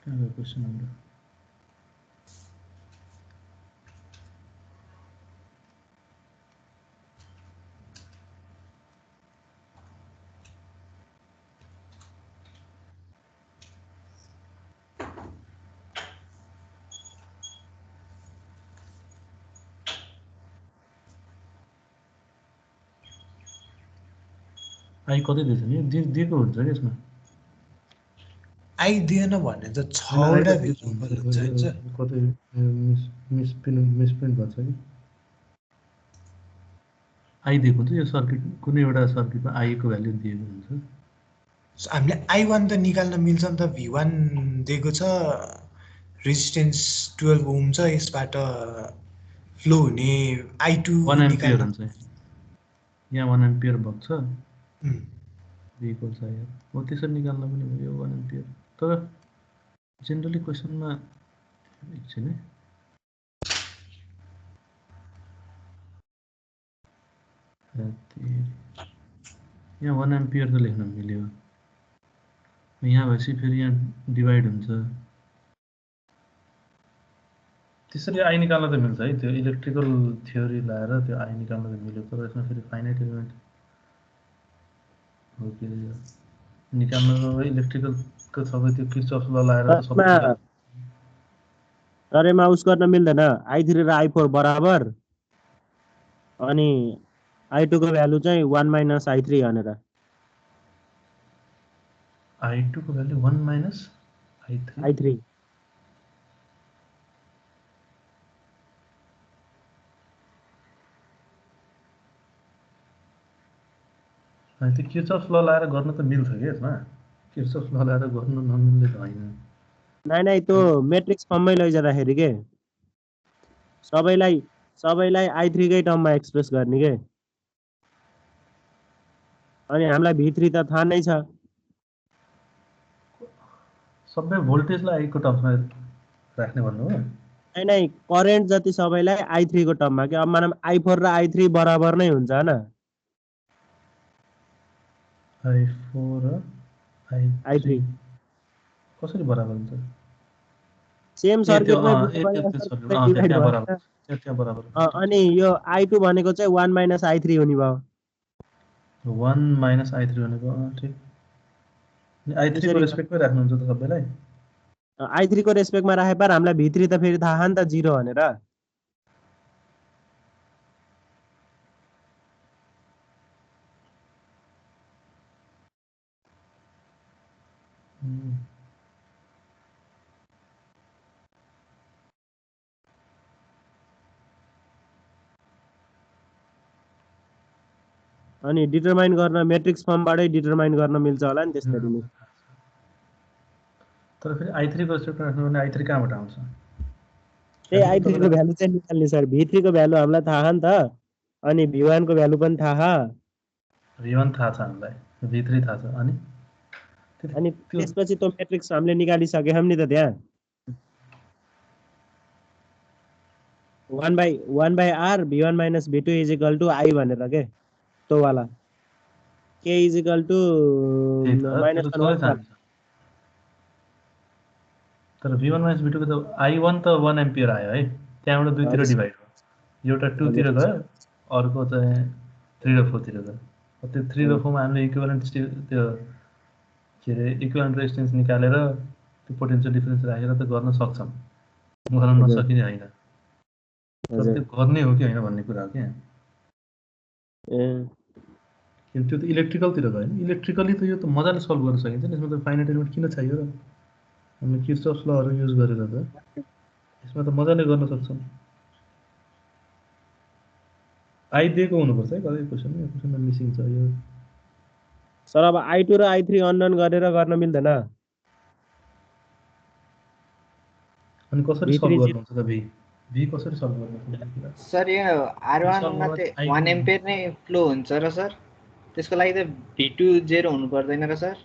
[SPEAKER 1] कहाँ गयो क्वेसन हाम्रो? आई कतै दिएछ नि? दिएको हुन्छ कि यसमा?
[SPEAKER 4] आई दिएन भने त 6 वटा भेरिएबल हुन्छ नि सर।
[SPEAKER 1] कतै मिसप्रिन्ट भन्छ कि आई दिएको हुन्छ। यो सर्किट कुनै एउटा सर्किटमा आईको भ्याल्यु दिएको हुन्छ।
[SPEAKER 4] हामीले I1 त निकाल्न मिल्छ नि त। V1 दिएको छ, रेजिस्टेन्स 12 ओम छ, यसबाट फ्लो हुने I2
[SPEAKER 1] 1 एम्पियर
[SPEAKER 4] निकाल्न
[SPEAKER 1] हुन्छ। यहाँ 1 एम्पियर बग्छ
[SPEAKER 4] उम्,
[SPEAKER 1] दिएको छ यहाँ। हो त्यसरी निकाल्न पनि भयो 1 एम्पियर। तर जेनरली क्वेसनमा एकछिन है, यहाँ 1 एम्पियर त लेख्न मिल्यो। यहाँ भएपछि फेरि यहाँ डिभाइड हुन्छ। त्यसरी आई निकाल्न त मिल्छ है। त्यो इलेक्ट्रिकल थ्योरी लाएर त्यो आई निकाल्न त मिल्यो। तर यसमा फेरि फाइनाइट एलिमेन्ट हो कि यो निकाल्न इलेक्ट्रिकलको सबै त्यो किर्चफ ल लाएर त सबै निकाल्नु।
[SPEAKER 2] तर यसमा उस गर्न मिल्दैन। I3 र I4 बराबर अनि I2 को भ्यालु चाहिँ 1 माइनस I3 भनेर।
[SPEAKER 1] I2 को भ्यालु 1 माइनस I3। त्यो किर्चफ ल लाएर गर्न त मिल्छ कि यसमा। किर्चफ ल लाएर गर्नु नमिल्ने त होइन।
[SPEAKER 2] नाइ त्यो मेट्रिक्स फर्ममै लैजाँदाखेरि के सबैलाई I3 कै टर्ममा एक्सप्रेस गर्ने के। अनि हामीलाई V3 त थाहा नै छ।
[SPEAKER 1] सबै भोल्टेजलाई आईको टर्ममा राख्ने भन्नु हो?
[SPEAKER 2] नै करेन्ट जति सबैलाई I3 को टर्ममा के। अब मानम I4 र I3 बराबर नै हुन्छ हैन?
[SPEAKER 1] I4 र I3 कसरी बराबर हुन्छ?
[SPEAKER 2] सेम सर्किटमै
[SPEAKER 1] त्यहाँ बराबर। त्यहाँ बराबर।
[SPEAKER 2] अनि यो I2 भनेको चाहिँ 1 माइनस I3 हुने भयो।
[SPEAKER 1] 1 माइनस I3 भनेको ठिक। I3 को रेस्पेक्टमै राख्नुहुन्छ त सबैलाई?
[SPEAKER 2] I3 को रेस्पेक्टमा राखे पर हामीलाई V3 त फेरि थाहा नि त 0 भनेर। अनि डिटरमाइन गर्न मेट्रिक्स फर्मबाटै डिटरमाइन गर्न मिल्छ होला नि त्यसरी नै।
[SPEAKER 1] तर फेरि I3 को रेस्पेक्टमा राख्नु भने I3 कहाँबाट आउँछ?
[SPEAKER 2] त्यही I3 को भ्यालु चाहिँ निकाल्ने सर। V3 को भ्यालु हामीलाई थाहा नि त। अनि V1 को भ्यालु पनि थाहा।
[SPEAKER 1] V1 थाहा छ हामीलाई, V3 थाहा छ।
[SPEAKER 2] अनि त्यसपछि त्यो मेट्रिक्स हामीले निकालिसक्यौँ नि त त्यहाँ 1 by R V1 minus V2 is equal to I भनेर के त्यो वाला K is equal to -1
[SPEAKER 1] तर V1 minus V2 को त I1 त 1 एम्पियर आयो है। त्यहाँबाट दुईतिर डिभाइड भयो। एउटा 2 तिर गयो, अर्को चाहिँ 3 र 4 तिर गयो। त्यो 3 र 4 मा हामीले इक्विभ्यालेन्ट त्यो के अरे इक्विभ्यालेन्ट रेजिस्टेन्स निकालेर त्यो पोटेन्शियल डिफरेन्स राखेर त गर्न सक्छौँ। गर्न नसकिने होइन। तर त्यो गर्ने हो कि होइन भन्ने कुरा हो क्या। त्यो त इलेक्ट्रिकलतिर गयो नि। इलेक्ट्रिकली त यो त मजाले सल्भ गर्न सकिन्छ नि। यसमा त फाइनाइट एलिमेन्ट किन चाहियो र? हामीले किर्चफ लहरू युज गरेर त यसमा त मजाले गर्न सक्छौँ। आई दिएको हुनुपर्छ है कतै क्वेसनमा। यो क्वेसनमा मिसिङ छ यो।
[SPEAKER 2] सर अब I2 र I3 अननोन गरेर गर्न मिल्दैन
[SPEAKER 1] अनि कसरी
[SPEAKER 2] V3
[SPEAKER 1] सल्भ गर्नुहुन्छ त भी कसरी सल्भ गर्नुहुन्छ
[SPEAKER 6] सर यो R1
[SPEAKER 1] solve
[SPEAKER 6] मा
[SPEAKER 1] गर्दा
[SPEAKER 6] चाहिँ
[SPEAKER 1] I2
[SPEAKER 6] 1 एम्पियर नै फ्लो हुन्छ र सर त्यसको लागि त V2 0 हुनु पर्दैन र सर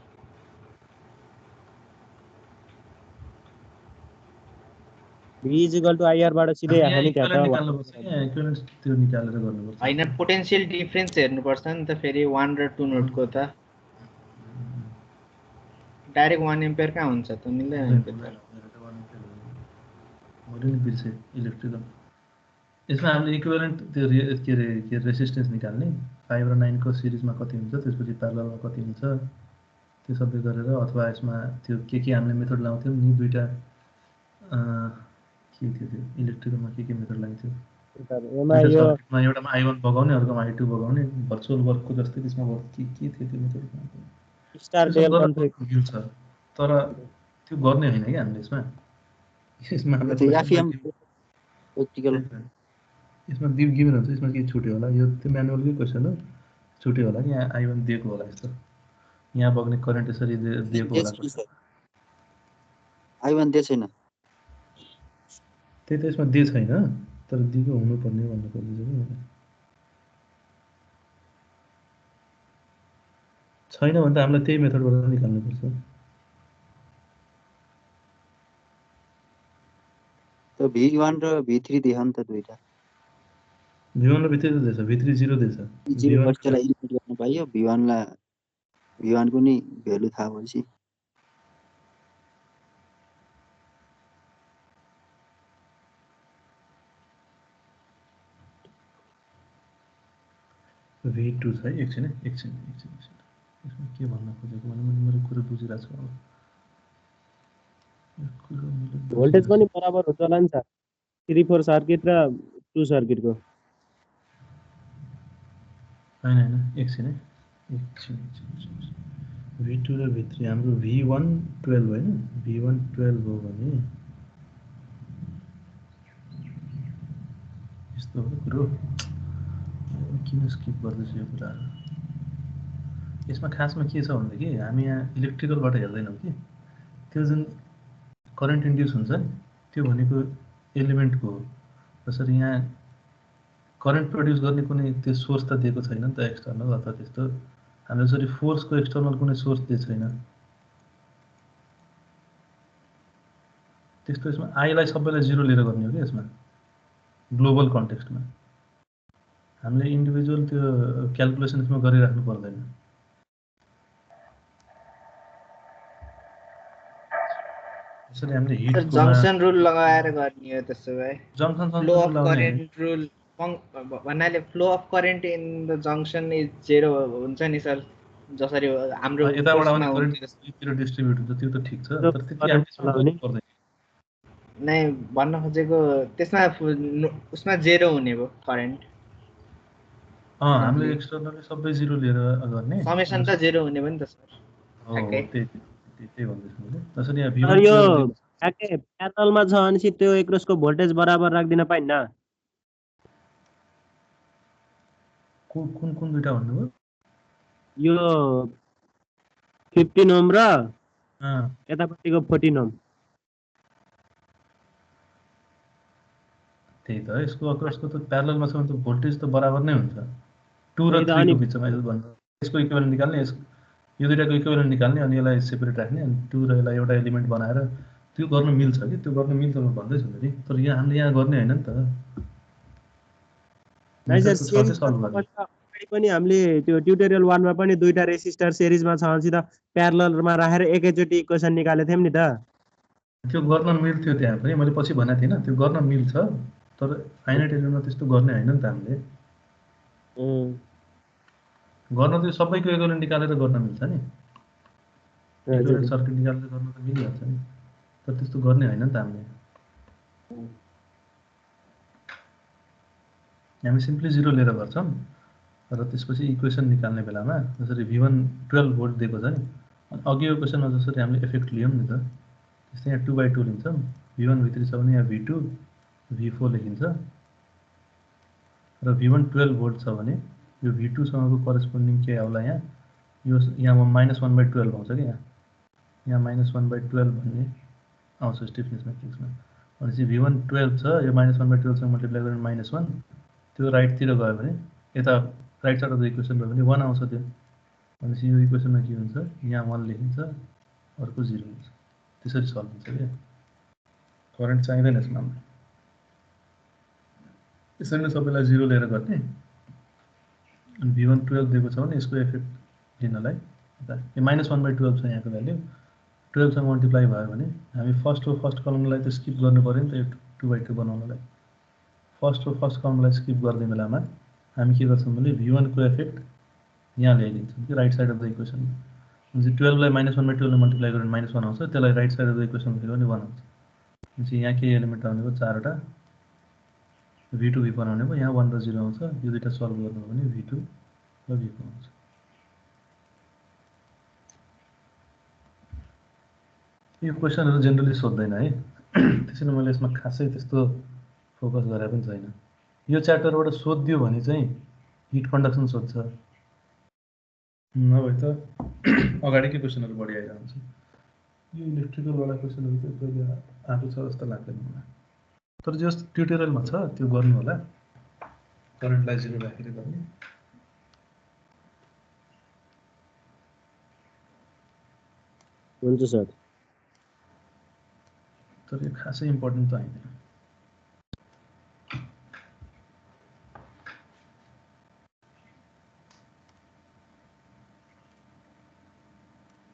[SPEAKER 2] V = IR बाट सिधै
[SPEAKER 1] यहाँ
[SPEAKER 2] हानि
[SPEAKER 1] इक्विभ्यालेन्ट
[SPEAKER 2] त
[SPEAKER 1] निकाल्नुपर्छ कि यहाँ इक्विभ्यालेन्ट त्यो निकालेर गर्नुपर्छ
[SPEAKER 6] हैन पोटेन्शियल डिफरेन्स हेर्नुपर्छ नि त फेरि 1 र 2 नोडको त डाइरेक्ट 1 एम्पियर कहाँ हुन्छ त मिल्दैन त्यो त
[SPEAKER 1] मैले नि बिर्सेँ इलेक्ट्रिकल यसमा हामीले इक्विभ्यालेन्ट त्यो के अरे रेसिस्टेन्स निकाल्ने 5 र 9 को सिरिजमा कति हुन्छ त्यसपछि प्यारललमा कति हुन्छ त्यो सबै गरेर अथवा यसमा त्यो के हामीले मेथड लाउँथ्यौँ नि दुईटा के थियो त्यो इलेक्ट्रिकलमा के मेथड लाग्थ्यो
[SPEAKER 2] एमा
[SPEAKER 1] दुईटा
[SPEAKER 2] यो
[SPEAKER 1] सर्किटमा एउटामा I1 बगाउने अर्कोमा I2 बगाउने भर्चुअल वर्कको जस्तै त्यसमा के थियो त्यो मेथड
[SPEAKER 2] स्टार डेल कन्फ्लिक्ट
[SPEAKER 1] मिल्छ तर त्यो गर्ने होइन कि हामीले यसमा
[SPEAKER 6] त्यो
[SPEAKER 1] हामीलाई
[SPEAKER 6] एफएम प्र्याक्टिकल
[SPEAKER 1] यसमा गिभन हुन्छ यसमा के छुट्यो होला यो त्यो म्यानुअलकै क्वेसन हो छुट्यो होला कि यहाँ I1 दिएको होला यस्तो यहाँ बग्ने करेन्ट यसरी दिएको होला
[SPEAKER 6] I1 दिए छैन
[SPEAKER 1] त्यही त यसमा दिए छैन तर दिएको हुनुपर्ने भन्नु खोजेको कि मैले छैन भने त हामीलाई त्यही मेथडबाट निकाल्नुपर्छ
[SPEAKER 6] त्यो V1 र V3 दिए नि त दुईटा
[SPEAKER 1] V1 र V3 त दिएछ V3 0 दिएछ
[SPEAKER 6] V0 त्यसलाई इन्क्लुड गर्न पाइयो V1 को नि भ्यालु थाहा भएपछि
[SPEAKER 1] V2 छ है एकछिन यसमा के भन्न खोजेको भने मैले मेरो कुरा बुझिरहेको छु अब
[SPEAKER 2] भोल्टेज पनि बराबर हुन्छ होला नि त 3-4 सर्किट र 2 सर्किटको
[SPEAKER 1] हैन एकछिन V2 र V3 हाम्रो V1 12 हैन V1 12 हो भने यस्तो हो कुरो किन स्किप गर्दैछु यो कुरा यसमा खासमा के छ भनेदेखि हामी यहाँ इलेक्ट्रिकलबाट हेर्दैनौँ कि त्यो जुन करेन्ट इन्ड्युस हुन्छ नि त्यो भनेको एलिमेन्टको हो जसरी यहाँ करेन्ट प्रड्युस गर्ने कुनै त्यो सोर्स त दिएको छैन नि त एक्सटर्नल अथवा त्यस्तो हामीले जसरी फोर्सको एक्सटर्नल कुनै सोर्स दिएको छैन त्यस्तो यसमा आईलाई सबैलाई 0 लिएर गर्ने हो कि यसमा ग्लोबल कन्टेक्स्टमा हामीले इन्डिभिजुअल त्यो क्याल्कुलेसन यसमा गरिराख्नु पर्दैन यसरी हामीले हिट
[SPEAKER 6] जंक्सन रुल लगाएर गर्ने हो त्यसो भए
[SPEAKER 1] junction
[SPEAKER 6] flow of current rule भन्नाले flow of current in the junction is 0 हुन्छ नि सर जसरी हाम्रो
[SPEAKER 1] यताबाट आउने करेन्ट तिर डिस्ट्रिब्युट हुन्छ त्यो त ठीक छ तर त्यति हामीले गर्नु पर्दैन
[SPEAKER 6] नै भन्न खोजेको त्यसमा उसमा 0 हुने भयो करेन्ट
[SPEAKER 1] हामीले एक्सटर्नली सबै 0 लिएर गर्ने
[SPEAKER 6] समेसन त 0 हुने भयो नि त सर
[SPEAKER 1] त्यही भन्दैछु मैले जसरी यहाँ
[SPEAKER 2] यो ठ्याक्कै प्यानलमा छ भने त्यो एक्रोसको भोल्टेज बराबर राख्दिन पाइन्न
[SPEAKER 1] कुन दुईटा भन्नुभयो
[SPEAKER 2] यो 15 ओम र यतापट्टिको 14 ओम
[SPEAKER 1] त्यही त यसको अक्रसको त प्यारललमा छ भने त भोल्टेज त बराबर नै हुन्छ 2 र 3 को बिचमा यसको इक्विभ्यालेन्ट निकाल्ने यो दुईटाको इक्विभ्यालेन्ट निकाल्ने अनि यसलाई सेपरेट राख्ने अनि 2 र यसलाई एउटा एलिमेन्ट बनाएर त्यो गर्न मिल्छ कि त्यो गर्न मिल्छ म भन्दैछु नि तर यहाँ हामीले यहाँ गर्ने हैन नि त
[SPEAKER 2] पनि हामीले त्यो ट्युटोरियल 1 मा पनि दुईटा रेसिस्टर सिरिजमा छ भने त प्यारललमा राखेर एकैचोटी इक्वेसन निकाले थियौं नि त
[SPEAKER 1] त्यो गर्न मिल्थ्यो त्यहाँ पनि मैले पछि भनेको थिएन त्यो गर्न मिल्छ तर फाइनाइट एलिमेन्टमा त्यस्तो गर्ने हैन नि त हामीले गर्न त सबैको इक्विभ्यालेन्ट निकालेर गर्न मिल्छ नि इक्विभ्यालेन्ट सर्किट निकालेर गर्न त मिलिहाल्छ नि तर त्यस्तो गर्ने हैन नि त हामीले हामी सिम्पली 0 लिएर गर्छौं र त्यसपछि इक्वेसन निकाल्ने बेलामा जसरी V1 12 भोल्ट दिएको छ नि अनि अघिको क्वेसनमा जसरी हामीले इफेक्ट लियौं नि त त्यस्तै यहाँ 2/2 लिन्छौं V1 V3 छ भने यहाँ V2 V4 लेखिन्छ र V1 12 भोल्ट छ भने यो V2 सँगको करेस्पोन्डिङ के आउला यहाँ यो यहाँ -1/12 आउँछ कि यहाँ -1/12 भन्ने आउँछ स्टिफनेस म्याट्रिक्समा। भनेपछि V1 12 छ, यो -1/12 सँग मल्टिप्लाई गरेर -1, त्यो राइटतिर गयो भने यता right side of the equation गयो भने 1 आउँछ त्यो। भनेपछि यो इक्वेसनमा के हुन्छ, यहाँ 1 लेखिन्छ, अर्को 0 हुन्छ। त्यसरी सल्भ हुन्छ क्या। करेन्ट चाहिँदैन यसमा। यसरी नै सबैलाई 0 लिएर गर्ने। अनि V1 12 दिएको छ भने यसको इफेक्ट लिनलाई यो -1/12 छ यहाँको भ्याल्यु, 12 सँग मल्टिप्लाई भयो भने हामी फर्स्ट कलमलाई त स्किप गर्नु पर्यो नि त, यो 2/2 बनाउनलाई। फर्स्ट कलमलाई स्किप गर्ने बेलामा हामी के गर्छौँ भने V1 को इफेक्ट यहाँ ल्याइदिन्छौँ कि right side of the equation. भनेपछि 12 लाई -1/12 ले मल्टिप्लाई गरेर -1 आउँछ, त्यसलाई right side of the equation लेख्यो भने 1 आउँछ। भनेपछि यहाँ के एलिमेन्ट आउने भयो, 4 वटा V2 V बनाउने भयो, यहाँ 1 र 0 आउँछ। यो दुईटा सल्भ गर्नु हो भने V2 र V4 आउँछ। यो क्वेसनहरु जेनरली सोध्दैन है, त्यसैले मैले यसमा खासै त्यस्तो फोकस गरे पनि छैन। यो च्याप्टरबाट सोध्दियो भने चाहिँ हिट कन्डक्सन सोध्छ, नभए त अगाडिकै क्वेसनहरु बढी आइरहन्छ। यो इलेक्ट्रिकल वाला क्वेसनहरु चाहिँ कहिले आएको छ जस्तो लाग्दैन मलाई। तर जस ट्युटोरियलमा छ त्यो गर्नु होला, करेन्टलाई 0 राखेर गर्ने।
[SPEAKER 2] हुन्छ सर।
[SPEAKER 1] तर यो खासै इम्पोर्टेन्ट त होइन।